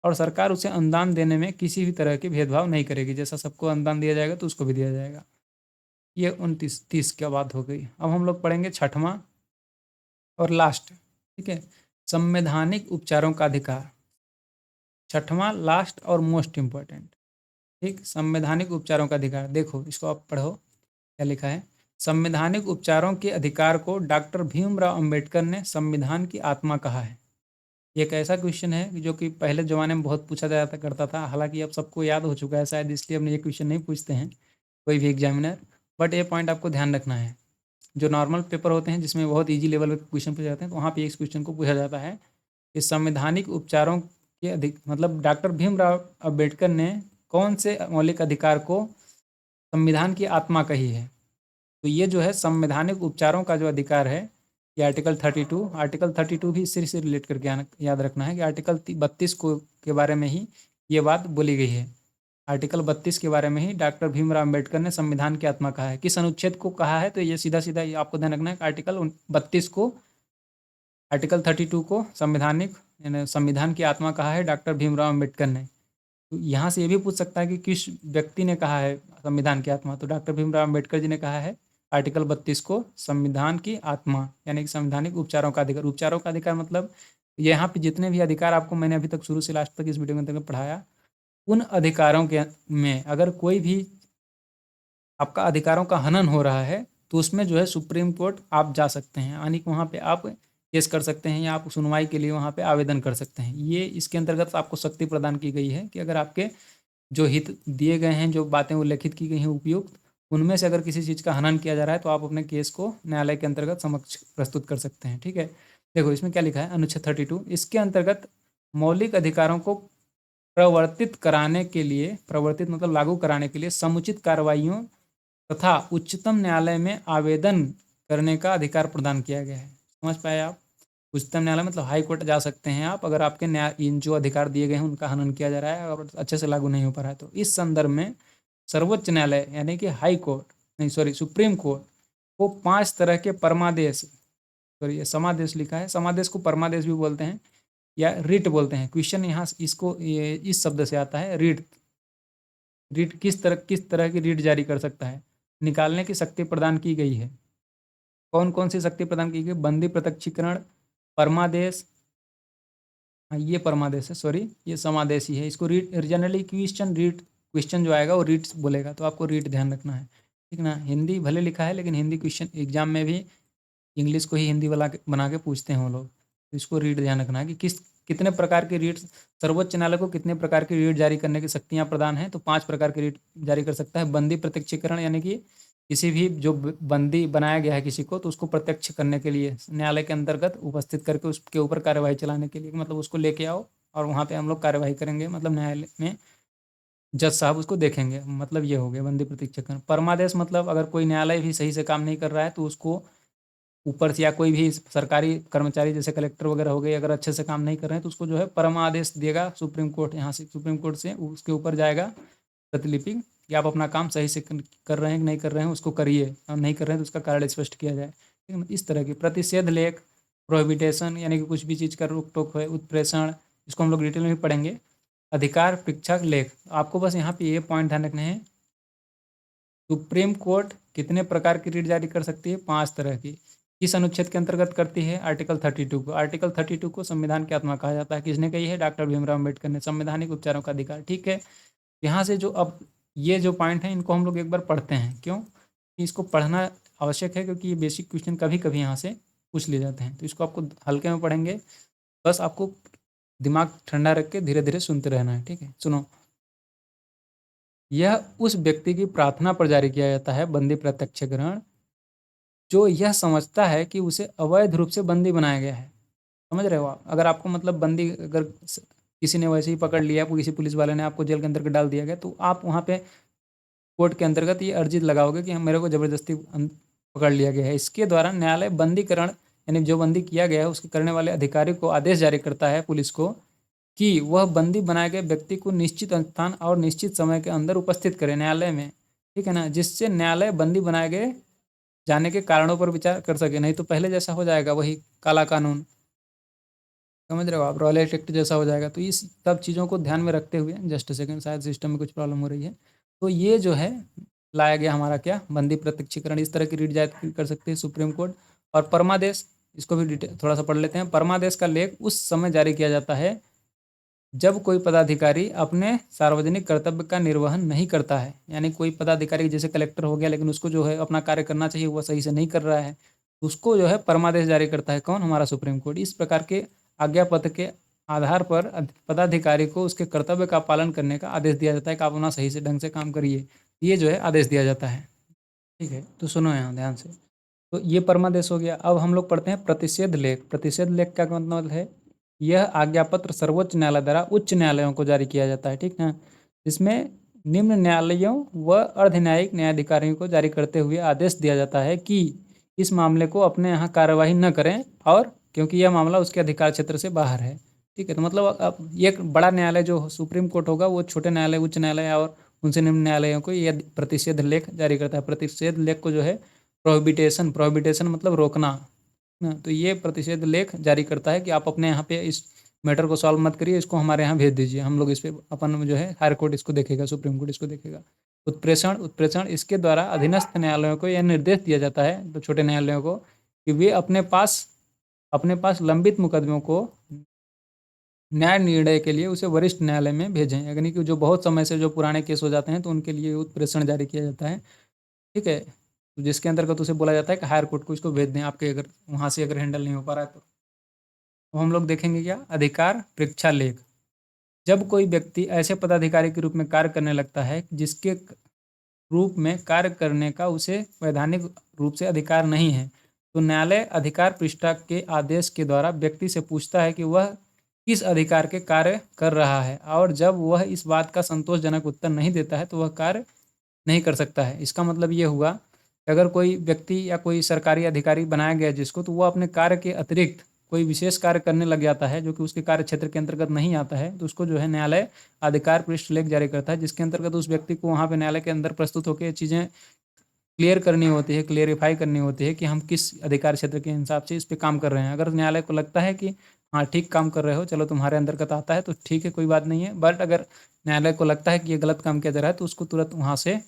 और सरकार उसे अनुदान देने में किसी भी तरह के भेदभाव नहीं करेगी, जैसा सबको अनुदान दिया जाएगा तो उसको भी दिया जाएगा। ये 29-30 क्या बात हो गई। अब हम लोग पढ़ेंगे छठवां और लास्ट, ठीक है, संवैधानिक उपचारों का अधिकार। छठवां लास्ट और मोस्ट इम्पॉर्टेंट, ठीक, संवैधानिक उपचारों का अधिकार। देखो इसको आप पढ़ो, क्या लिखा है, संवैधानिक उपचारों के अधिकार को डॉक्टर भीमराव अंबेडकर ने संविधान की आत्मा कहा है। ये एक ऐसा क्वेश्चन है जो कि पहले ज़माने में बहुत पूछा जाता करता था, हालांकि अब सबको याद हो चुका है शायद, इसलिए अब ये क्वेश्चन नहीं पूछते हैं कोई भी एग्जामिनर, बट ये पॉइंट आपको ध्यान रखना है। जो नॉर्मल पेपर होते हैं जिसमें बहुत इजी लेवल के क्वेश्चन पूछे जाते हैं तो वहाँ पे इस क्वेश्चन को पूछा जाता है कि संवैधानिक उपचारों के अधिक मतलब डॉक्टर भीमराव अम्बेडकर ने कौन से मौलिक अधिकार को संविधान की आत्मा कही है। तो ये जो है संवैधानिक उपचारों का जो अधिकार है, ये आर्टिकल 32 भी इससे रिलेट करके याद रखना है कि आर्टिकल 32 को के बारे में ही ये बात बोली गई है। आर्टिकल 32 के बारे में ही डॉक्टर भीमराव अम्बेडकर ने संविधान की आत्मा कहा है। किस अनुच्छेद को कहा है, तो ये सीधा सीधा ये आपको ध्यान रखना है कि आर्टिकल 32 को, आर्टिकल 32 को संविधान की आत्मा कहा है डॉक्टर भीमराव अम्बेडकर ने। तो यहाँ से ये भी पूछ सकता है कि किस व्यक्ति ने कहा है संविधान की आत्मा, तो डॉक्टर भीमराव अम्बेडकर जी ने कहा है आर्टिकल 32 को संविधान की आत्मा, यानी कि संवैधानिक उपचारों का अधिकार। उपचारों का अधिकार मतलब यहाँ पे जितने भी अधिकार आपको मैंने अभी तक शुरू से लास्ट तक इस वीडियो में तक पढ़ाया, उन अधिकारों के में अगर कोई भी आपका अधिकारों का हनन हो रहा है तो उसमें जो है सुप्रीम कोर्ट आप जा सकते हैं, यानी कि वहाँ पे आप केस कर सकते हैं या आप सुनवाई के लिए वहाँ पे आवेदन कर सकते हैं। ये इसके अंतर्गत आपको शक्ति प्रदान की गई है कि अगर आपके जो हित दिए गए हैं, जो बातें उल्लेखित की गई हैं उपयुक्त, उनमें से अगर किसी चीज़ का हनन किया जा रहा है तो आप अपने केस को न्यायालय के अंतर्गत समक्ष प्रस्तुत कर सकते हैं। ठीक है, देखो इसमें क्या लिखा है, अनुच्छेद 32 इसके अंतर्गत मौलिक अधिकारों को प्रवर्तित कराने के लिए, प्रवर्तित मतलब लागू कराने के लिए समुचित कार्रवाइयों तथा उच्चतम न्यायालय में आवेदन करने का अधिकार प्रदान किया गया है। समझ पाए आप? उच्चतम न्यायालय मतलब हाई कोर्ट जा सकते हैं आप, अगर आपके न्याय इन जो अधिकार दिए गए हैं उनका हनन किया जा रहा है और अच्छे से लागू नहीं हो पा रहा है। तो इस संदर्भ में सर्वोच्च न्यायालय यानी कि हाई कोर्ट नहीं सॉरी सुप्रीम कोर्ट को 5 तरह के परमादेश, सॉरी ये समादेश लिखा है, समादेश को परमादेश भी बोलते हैं या रिट बोलते हैं। क्वेश्चन यहाँ इसको ये इस शब्द से आता है रिट। रिट किस तरह की रिट जारी कर सकता है, निकालने की शक्ति प्रदान की गई है। कौन कौन सी शक्ति प्रदान की गई? बंदी प्रत्यक्षीकरण, परमादेश, हाँ ये परमादेश है, सॉरी ये समादेश ही है। इसको REET generally question REET, question जो आएगा वो रीट बोलेगा, तो आपको रीट ध्यान रखना है, ठीक ना। हिंदी भले लिखा है लेकिन हिंदी क्वेश्चन एग्जाम में भी इंग्लिश को ही हिंदी वाला बना के पूछते हैं वो लोग, तो इसको रीट ध्यान रखना है कि कितने प्रकार की रीट, सर्वोच्च न्यायालय को कितने प्रकार की रीट जारी करने की शक्तियाँ प्रदान हैं, तो 5 प्रकार की रीट जारी कर सकता है। बंदी प्रत्यक्षीकरण यानी कि किसी भी जो बंदी बनाया गया है किसी को, तो उसको प्रत्यक्ष करने के लिए न्यायालय के अंतर्गत उपस्थित करके उसके ऊपर कार्यवाही चलाने के लिए, मतलब उसको लेके आओ और वहाँ पे हम लोग कार्यवाही करेंगे, मतलब न्यायालय में जज साहब उसको देखेंगे, मतलब ये हो गया बंदी प्रत्यक्षीकरण। परमादेश मतलब अगर कोई न्यायालय भी सही से काम नहीं कर रहा है तो उसको ऊपर से या कोई भी सरकारी कर्मचारी जैसे कलेक्टर वगैरह हो गए, अगर अच्छे से काम नहीं कर रहे हैं तो उसको जो है परमादेश देगा सुप्रीम कोर्ट, यहाँ से सुप्रीम कोर्ट से उसके ऊपर जाएगा प्रतिलिपि कि आप अपना काम सही से कर रहे हैं कि नहीं कर रहे हैं, उसको करिए, और नहीं कर रहे हैं तो उसका कारण स्पष्ट किया जाए। ठीक है, इस तरह की प्रतिषेध लेख, प्रोहिबिटेशन यानी कि कुछ भी चीज़ का रोक टोक है, उत्प्रेषण, इसको हम लोग डिटेल में भी पढ़ेंगे। अधिकार परीक्षा लेख, आपको बस यहाँ पे ये पॉइंट ध्यान रखने हैं, सुप्रीम कोर्ट कितने प्रकार की रीट जारी कर सकती है? 5 तरह की। किस अनुच्छेद के अंतर्गत करती है? आर्टिकल 32 को। आर्टिकल 32 को संविधान की आत्मा कहा जाता है। किसने कही है? डॉक्टर भीमराव अम्बेडकर ने। संवैधानिक उपचारों का अधिकार, ठीक है। यहाँ से जो अब ये जो पॉइंट है इनको हम लोग एक बार पढ़ते हैं। क्यों? इसको पढ़ना आवश्यक है क्योंकि ये बेसिक क्वेश्चन कभी कभी यहाँ से पूछ लिए जाते हैं, तो इसको आपको हल्के में पढ़ेंगे, बस आपको दिमाग ठंडा रख के धीरे धीरे सुनते रहना है, ठीक है। सुनो, यह उस व्यक्ति की प्रार्थना पर जारी किया जाता है बंदी प्रत्यक्षीकरण जो यह समझता है कि उसे अवैध रूप से बंदी बनाया गया है। समझ रहे हो आप? अगर आपको मतलब बंदी अगर किसी ने वैसे ही पकड़ लिया, किसी पुलिस वाले ने आपको जेल के अंदर डाल दिया गया, तो आप वहाँ पे कोर्ट के अंतर्गत ये अर्जी लगाओगे कि मेरे को ज़बरदस्ती पकड़ लिया गया है। इसके द्वारा न्यायालय बंदीकरण यानी जो बंदी किया गया है उसके करने वाले अधिकारी को आदेश जारी करता है पुलिस को कि वह बंदी बनाए गए व्यक्ति को निश्चित स्थान और निश्चित समय के अंदर उपस्थित करे न्यायालय में, ठीक है ना, जिससे न्यायालय बंदी बनाए गए जाने के कारणों पर विचार कर सके। नहीं तो पहले जैसा हो जाएगा, वही काला कानून, समझ रहे हो आप, रॉयल एक्ट जैसा हो जाएगा। तो इस सब चीज़ों को ध्यान में रखते हुए, जस्ट सेकंड शायद सिस्टम में कुछ प्रॉब्लम हो रही है, तो ये जो है लाया गया हमारा क्या, बंदी प्रत्यक्षीकरण। इस तरह की रीट जारी कर सकते हैं सुप्रीम कोर्ट। और परमादेश, इसको भी डिटेल थोड़ा सा पढ़ लेते हैं। परमादेश का लेख उस समय जारी किया जाता है जब कोई पदाधिकारी अपने सार्वजनिक कर्तव्य का निर्वहन नहीं करता है, यानी कोई पदाधिकारी जैसे कलेक्टर हो गया लेकिन उसको जो है अपना कार्य करना चाहिए वह सही से नहीं कर रहा है, उसको जो है परमादेश जारी करता है कौन? हमारा सुप्रीम कोर्ट। इस प्रकार के आज्ञा पत्र के आधार पर पदाधिकारी को उसके कर्तव्य का पालन करने का आदेश दिया जाता है कि आप अपना सही से ढंग से काम करिए, ये जो है आदेश दिया जाता है, ठीक है। तो सुनो यहाँ ध्यान से, तो ये परमादेश हो गया। अब हम लोग पढ़ते हैं प्रतिषेध लेख। प्रतिषेध लेख का मतलब है यह आज्ञा पत्र सर्वोच्च न्यायालय द्वारा उच्च न्यायालयों को जारी किया जाता है, ठीक ना। इसमें निम्न न्यायालयों व अर्धन्यायिक न्यायाधिकारियों को जारी करते हुए आदेश दिया जाता है कि इस मामले को अपने यहाँ कार्यवाही न करें, और क्योंकि यह मामला उसके अधिकार क्षेत्र से बाहर है, ठीक है। तो मतलब अब एक बड़ा न्यायालय जो सुप्रीम कोर्ट होगा वो छोटे न्यायालय, उच्च न्यायालय और उनसे निम्न न्यायालयों को यह प्रतिषेध लेख जारी करता है। प्रतिषेध लेख को जो है प्रोहिबिटेशन, प्रोहिबिटेशन मतलब रोकना ना, तो ये प्रतिषेध लेख जारी करता है कि आप अपने यहाँ पे इस मैटर को सॉल्व मत करिए, इसको हमारे यहाँ भेज दीजिए, हम लोग इस पर अपन जो है हायर कोर्ट इसको देखेगा, सुप्रीम कोर्ट इसको देखेगा। उत्प्रेषण उत्प्रेषण इसके द्वारा अधीनस्थ न्यायालयों को यह निर्देश दिया जाता है, तो छोटे न्यायालयों को, कि वे अपने पास लंबित मुकदमों को न्याय निर्णय के लिए उसे वरिष्ठ न्यायालय में भेजें। यानी कि जो बहुत समय से जो पुराने केस हो जाते हैं तो उनके लिए उत्प्रेषण जारी किया जाता है। ठीक है, तो जिसके अंतर्गत उसे बोला जाता है कि हायर कोर्ट को इसको भेज दें, आपके अगर वहाँ से अगर हैंडल नहीं हो पा रहा है तो हम लोग देखेंगे क्या, अधिकार परीक्षा लेख। जब कोई व्यक्ति ऐसे पदाधिकारी के रूप में कार्य करने लगता है जिसके रूप में कार्य करने का उसे वैधानिक रूप से अधिकार नहीं है, तो न्यायालय अधिकार पृष्ठा के आदेश के द्वारा व्यक्ति से पूछता है कि वह किस अधिकार के कार्य कर रहा है, और जब वह इस बात का संतोषजनक उत्तर नहीं देता है तो वह कार्य नहीं कर सकता है। इसका मतलब ये हुआ कि अगर कोई व्यक्ति या कोई सरकारी अधिकारी बनाया गया जिसको, तो वो अपने कार्य के अतिरिक्त कोई विशेष कार्य करने लग जाता है जो कि उसके कार्य क्षेत्र के अंतर्गत नहीं आता है, तो उसको जो है न्यायालय अधिकार पृष्ठ लेख जारी करता है, जिसके अंतर्गत उस व्यक्ति को वहाँ पे न्यायालय के अंदर प्रस्तुत होकर चीज़ें क्लियर करनी होती है, क्लियरिफाई करनी होती है कि हम किस अधिकार क्षेत्र के हिसाब से इस पर काम कर रहे हैं। अगर न्यायालय को लगता है कि हाँ ठीक काम कर रहे हो, चलो तुम्हारे अंतर्गत आता है तो ठीक है, कोई बात नहीं है, बट अगर न्यायालय को लगता है कि ये गलत काम किया जा रहा है तो उसको तुरंत वहाँ से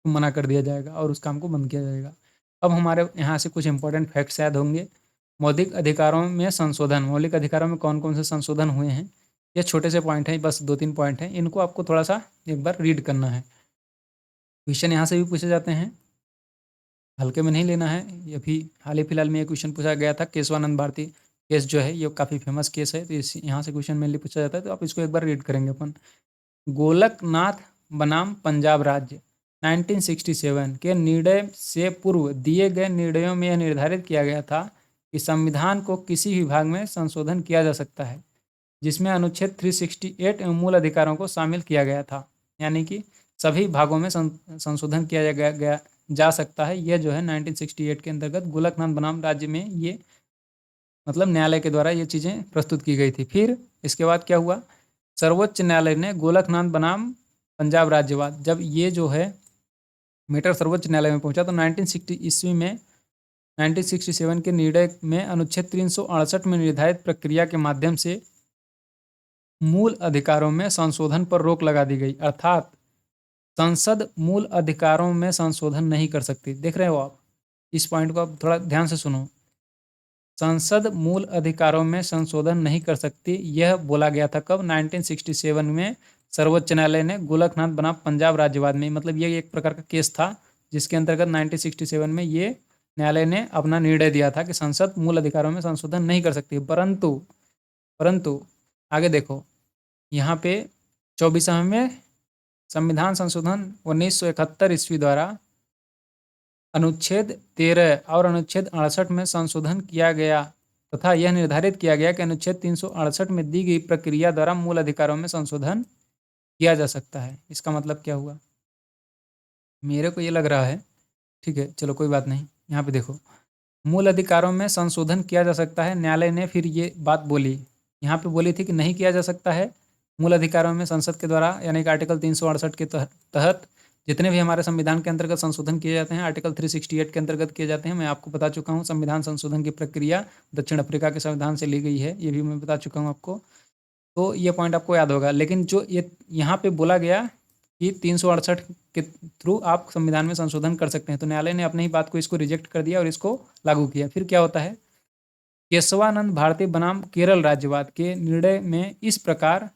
मना कर दिया जाएगा और उस काम को बंद किया जाएगा। अब हमारे यहाँ से कुछ इंपॉर्टेंट फैक्ट्स याद होंगे। मौलिक अधिकारों में संशोधन, मौलिक अधिकारों में कौन कौन से संशोधन हुए हैं, ये छोटे से पॉइंट हैं, बस 2-3 पॉइंट हैं, इनको आपको थोड़ा सा एक बार रीड करना है। क्वेश्चन यहाँ से भी पूछे जाते हैं, हल्के में नहीं लेना है। ये भी हाल ही फिलहाल में ये क्वेश्चन पूछा गया था, केशवानंद भारती केस जो है ये काफ़ी फेमस केस है, तो इस यहाँ से क्वेश्चन मेनली पूछा जाता है, तो आप इसको एक बार रीड करेंगे अपन। गोलकनाथ बनाम पंजाब राज्य 1967 के निर्णय से पूर्व दिए गए निर्णयों में यह निर्धारित किया गया था कि संविधान को किसी भी भाग में संशोधन किया जा सकता है जिसमें अनुच्छेद 368 एवं मूल अधिकारों को शामिल किया गया था। यानी कि सभी भागों में संशोधन किया गया जा सकता है। यह जो है 1968 के अंतर्गत गोलकनाथ बनाम राज्य में ये मतलब न्यायालय के द्वारा ये चीज़ें प्रस्तुत की गई थी। फिर इसके बाद क्या हुआ, सर्वोच्च न्यायालय ने गोलकनाथ बनाम पंजाब राज्यवाद, जब ये जो है मैटर सर्वोच्च न्यायालय में पहुंचा तो 1960 ईस्वी में 1967 के निर्णय में अनुच्छेद 368 में निर्धारित प्रक्रिया के माध्यम से मूल अधिकारों में संशोधन पर रोक लगा दी गई। अर्थात संसद मूल अधिकारों में संशोधन नहीं कर सकती। देख रहे हो आप, इस पॉइंट को आप थोड़ा ध्यान से सुनो। संसद मूल अधिकारों में संशोधन नहीं कर सकती, यह बोला गया था कब, 1967 में सर्वोच्च न्यायालय ने गोलकनाथ बनाम पंजाब राज्यवाद में। मतलब ये एक प्रकार का केस था जिसके अंतर्गत 1967 में ये न्यायालय ने अपना निर्णय दिया था कि संसद मूल अधिकारों में संशोधन नहीं कर सकती। परंतु आगे देखो, यहाँ पे 24वें संविधान संशोधन 1971 ईस्वी द्वारा अनुच्छेद 13 और अनुच्छेद 68 में संशोधन किया गया तथा यह निर्धारित किया गया कि अनुच्छेद 368 में दी गई प्रक्रिया द्वारा मूल अधिकारों में संशोधन किया जा सकता है। इसका मतलब क्या हुआ, मेरे को ये लग रहा है, ठीक है चलो कोई बात नहीं, यहाँ पे देखो मूल अधिकारों में संशोधन किया जा सकता है। न्यायालय ने फिर ये बात बोली, यहाँ पे बोली थी कि नहीं किया जा सकता है मूल अधिकारों में संसद के द्वारा, यानी कि आर्टिकल 368 के तहत जितने भी हमारे संविधान के अंतर्गत संशोधन किए जाते हैं आर्टिकल 368 के अंतर्गत किए जाते हैं। मैं आपको बता चुका हूँ संविधान संशोधन की प्रक्रिया दक्षिण अफ्रीका के संविधान से ली गई है, ये भी मैं बता चुका हूँ आपको, तो ये पॉइंट आपको याद होगा। लेकिन जो ये यहाँ पे बोला गया कि 368 के थ्रू आप संविधान में संशोधन कर सकते हैं, तो न्यायालय ने अपनी ही बात को इसको रिजेक्ट कर दिया और इसको लागू किया। फिर क्या होता है, केशवानंद भारती बनाम केरल राज्यवाद के निर्णय में इस प्रकार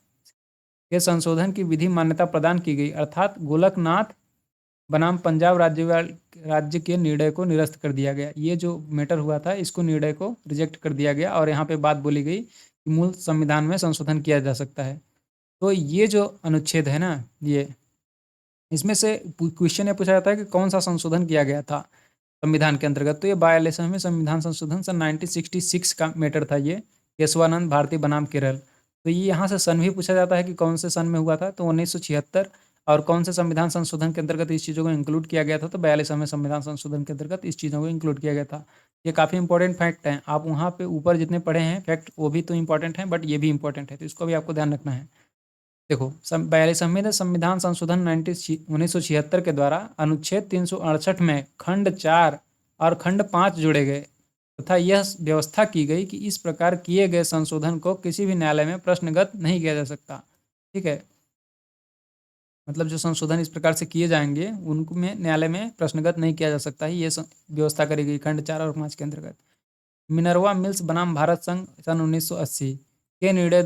के संशोधन की विधि मान्यता प्रदान की गई, अर्थात गोलकनाथ बनाम पंजाब राज्य के निर्णय को निरस्त कर दिया गया। ये जो मैटर हुआ था इसको निर्णय को रिजेक्ट कर दिया गया और यहाँ पे बात बोली गई कि मूल संविधान में संशोधन किया जा सकता है। तो ये जो अनुच्छेद है ना, ये इसमें से क्वेश्चन ये पूछा जाता है कि कौन सा संशोधन किया गया था संविधान के अंतर्गत, तो ये 42वें संविधान संशोधन सन 1966 का मैटर था ये, केशवानंद भारती बनाम केरल। तो ये यहाँ से सन भी पूछा जाता है कि कौन से सन में हुआ था, तो 1976। और कौन से संविधान संशोधन के अंतर्गत इस चीज़ों को इंक्लूड किया गया था, तो 42वें संविधान संशोधन के अंतर्गत इस चीज़ों को इंक्लूड किया गया था। ये काफ़ी इंपॉर्टेंट फैक्ट हैं, आप वहाँ पे ऊपर जितने पढ़े हैं फैक्ट वो भी तो इंपॉर्टेंट हैं, बट ये भी इंपॉर्टेंट है, तो इसको भी आपको ध्यान रखना है। देखो 42वें संविधान संशोधन 1976 के द्वारा अनुच्छेद 368 में खंड 4 और खंड 5 जोड़े गए। तथा यह व्यवस्था की गई कि इस प्रकार किए गए संशोधन को किसी भी न्यायालय में प्रश्नगत नहीं किया जा सकता। ठीक है, मतलब जो संशोधन इस प्रकार से किए जाएंगे उनमें न्यायालय में प्रश्नगत नहीं किया जा सकता है, ये व्यवस्था करी गई खंड 4 और 5 के अंतर्गत। मिनर्वा मिल्स बनाम भारत संघ सन 1980 के निर्णय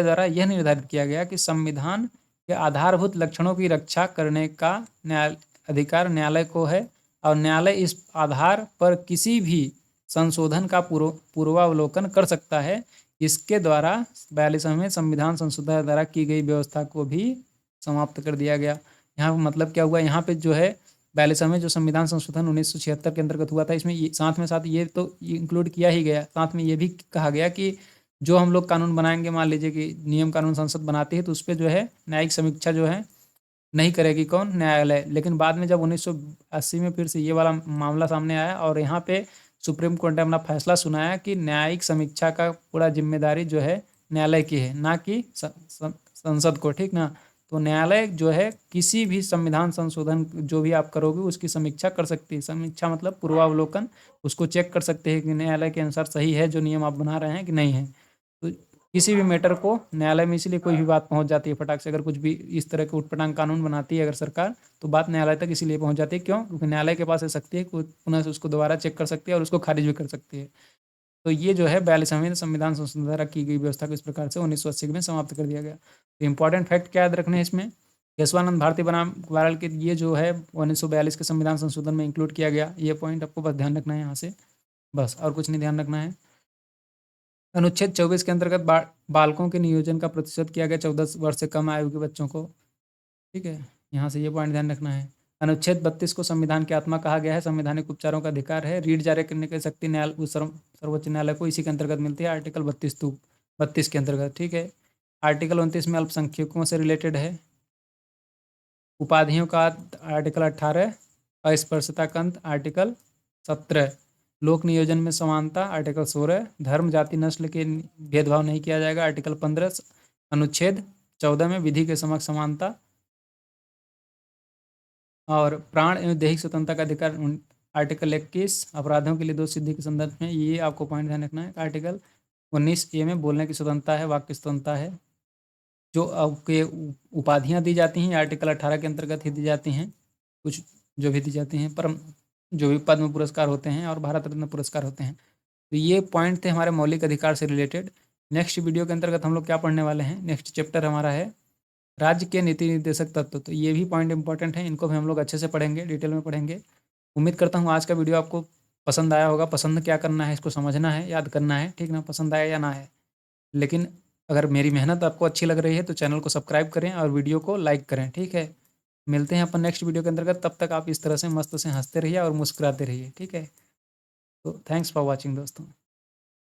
द्वारा यह निर्धारित किया गया कि संविधान के आधारभूत लक्षणों की रक्षा करने का अधिकार न्यायालय को है और न्यायालय इस आधार पर किसी भी संशोधन का पूर्वावलोकन कर सकता है। इसके द्वारा 42वें संविधान संशोधन द्वारा की गई व्यवस्था को भी समाप्त कर दिया गया। यहाँ मतलब क्या हुआ, यहाँ पे जो है 42वें जो संविधान संशोधन 1976 के अंतर्गत हुआ था, इसमें साथ ये तो इंक्लूड किया ही गया, साथ में ये भी कहा गया कि जो हम लोग कानून बनाएंगे, मान लीजिए कि नियम कानून संसद बनाती है, तो उस पर जो है न्यायिक समीक्षा जो है नहीं करेगी कौन, न्यायालय। लेकिन बाद में जब 1980 में फिर से ये वाला मामला सामने आया और यहाँ पे सुप्रीम कोर्ट ने अपना फैसला सुनाया कि न्यायिक समीक्षा का पूरा जिम्मेदारी जो है न्यायालय की है, ना कि संसद को। ठीक ना, तो न्यायालय जो है किसी भी संविधान संशोधन जो भी आप करोगे उसकी समीक्षा कर सकती है। समीक्षा मतलब पूर्वावलोकन, उसको चेक कर सकते हैं कि न्यायालय के अनुसार सही है जो नियम आप बना रहे हैं कि नहीं है। तो किसी भी मैटर को न्यायालय में इसलिए कोई भी बात पहुंच जाती है फटाक से, अगर कुछ भी इस तरह के उटपटांग कानून बनाती है अगर सरकार, तो बात न्यायालय तक इसीलिए पहुंच जाती है। क्यों? क्योंकि न्यायालय के पास ये शक्ति है कि पुनः से उसको दोबारा चेक कर सकती है और उसको खारिज भी कर सकती है। तो ये जो है 42वें संविधान संशोधन द्वारा की गई व्यवस्था को इस प्रकार से 1980 में समाप्त कर दिया गया। तो इंपॉर्टेंट फैक्ट क्या याद रखने हैं इसमें, केशवानंद भारती बनाम बराल के ये जो है 1942 के संविधान संशोधन में इंक्लूड किया गया, ये पॉइंट आपको बस ध्यान रखना है यहाँ से, बस और कुछ नहीं ध्यान रखना है। अनुच्छेद 24 के अंतर्गत बालकों के नियोजन का प्रतिशत किया गया 14 वर्ष से कम आयु के बच्चों को। ठीक है, यहाँ से ये पॉइंट ध्यान रखना है। अनुच्छेद 32 को संविधान की आत्मा कहा गया है, संवैधानिक उपचारों का अधिकार है, रीट जारी करने की शक्ति न्यायालय सर्वोच्च न्यायालय को इसी के अंतर्गत मिलती है, आर्टिकल 32 के अंतर्गत। ठीक है, आर्टिकल 29 में अल्पसंख्यकों से रिलेटेड है, उपाधियों का आर्टिकल 18, अस्पृश्यता का अंत आर्टिकल 17, लोक नियोजन में समानता आर्टिकल 16, धर्म जाति नस्ल के भेदभाव नहीं किया जाएगा आर्टिकल 15, अनुच्छेद 14 में विधि के समक्ष समानता और प्राण एवं दैहिक स्वतंत्रता का अधिकार आर्टिकल 21, अपराधों के लिए दोष सिद्धि के संदर्भ में ये आपको पॉइंट ध्यान रखना है। आर्टिकल 19A में बोलने की स्वतंत्रता है, वाक्य स्वतंत्रता है। जो आपके उपाधियां दी जाती हैं आर्टिकल 18 के अंतर्गत ही दी जाती हैं, कुछ जो भी दी जाती हैं, परम जो भी पद्म पुरस्कार होते हैं और भारत रत्न पुरस्कार होते हैं। तो ये पॉइंट थे हमारे मौलिक अधिकार से रिलेटेड। नेक्स्ट वीडियो के अंतर्गत हम लोग क्या पढ़ने वाले हैं, नेक्स्ट चैप्टर हमारा है राज्य के नीति निर्देशक तत्व। तो ये भी पॉइंट इंपॉर्टेंट है, इनको भी हम लोग अच्छे से पढ़ेंगे, डिटेल में पढ़ेंगे। उम्मीद करता हूँ आज का वीडियो आपको पसंद आया होगा। पसंद क्या करना है, इसको समझना है, याद करना है, ठीक ना, पसंद आया या ना है। लेकिन अगर मेरी मेहनत आपको अच्छी लग रही है तो चैनल को सब्सक्राइब करें और वीडियो को लाइक करें। ठीक है, मिलते हैं अपन नेक्स्ट वीडियो के अंतर्गत। तब तक आप इस तरह से मस्त से हंसते रहिए और मुस्कुराते रहिए। ठीक है, तो थैंक्स फॉर वॉचिंग दोस्तों।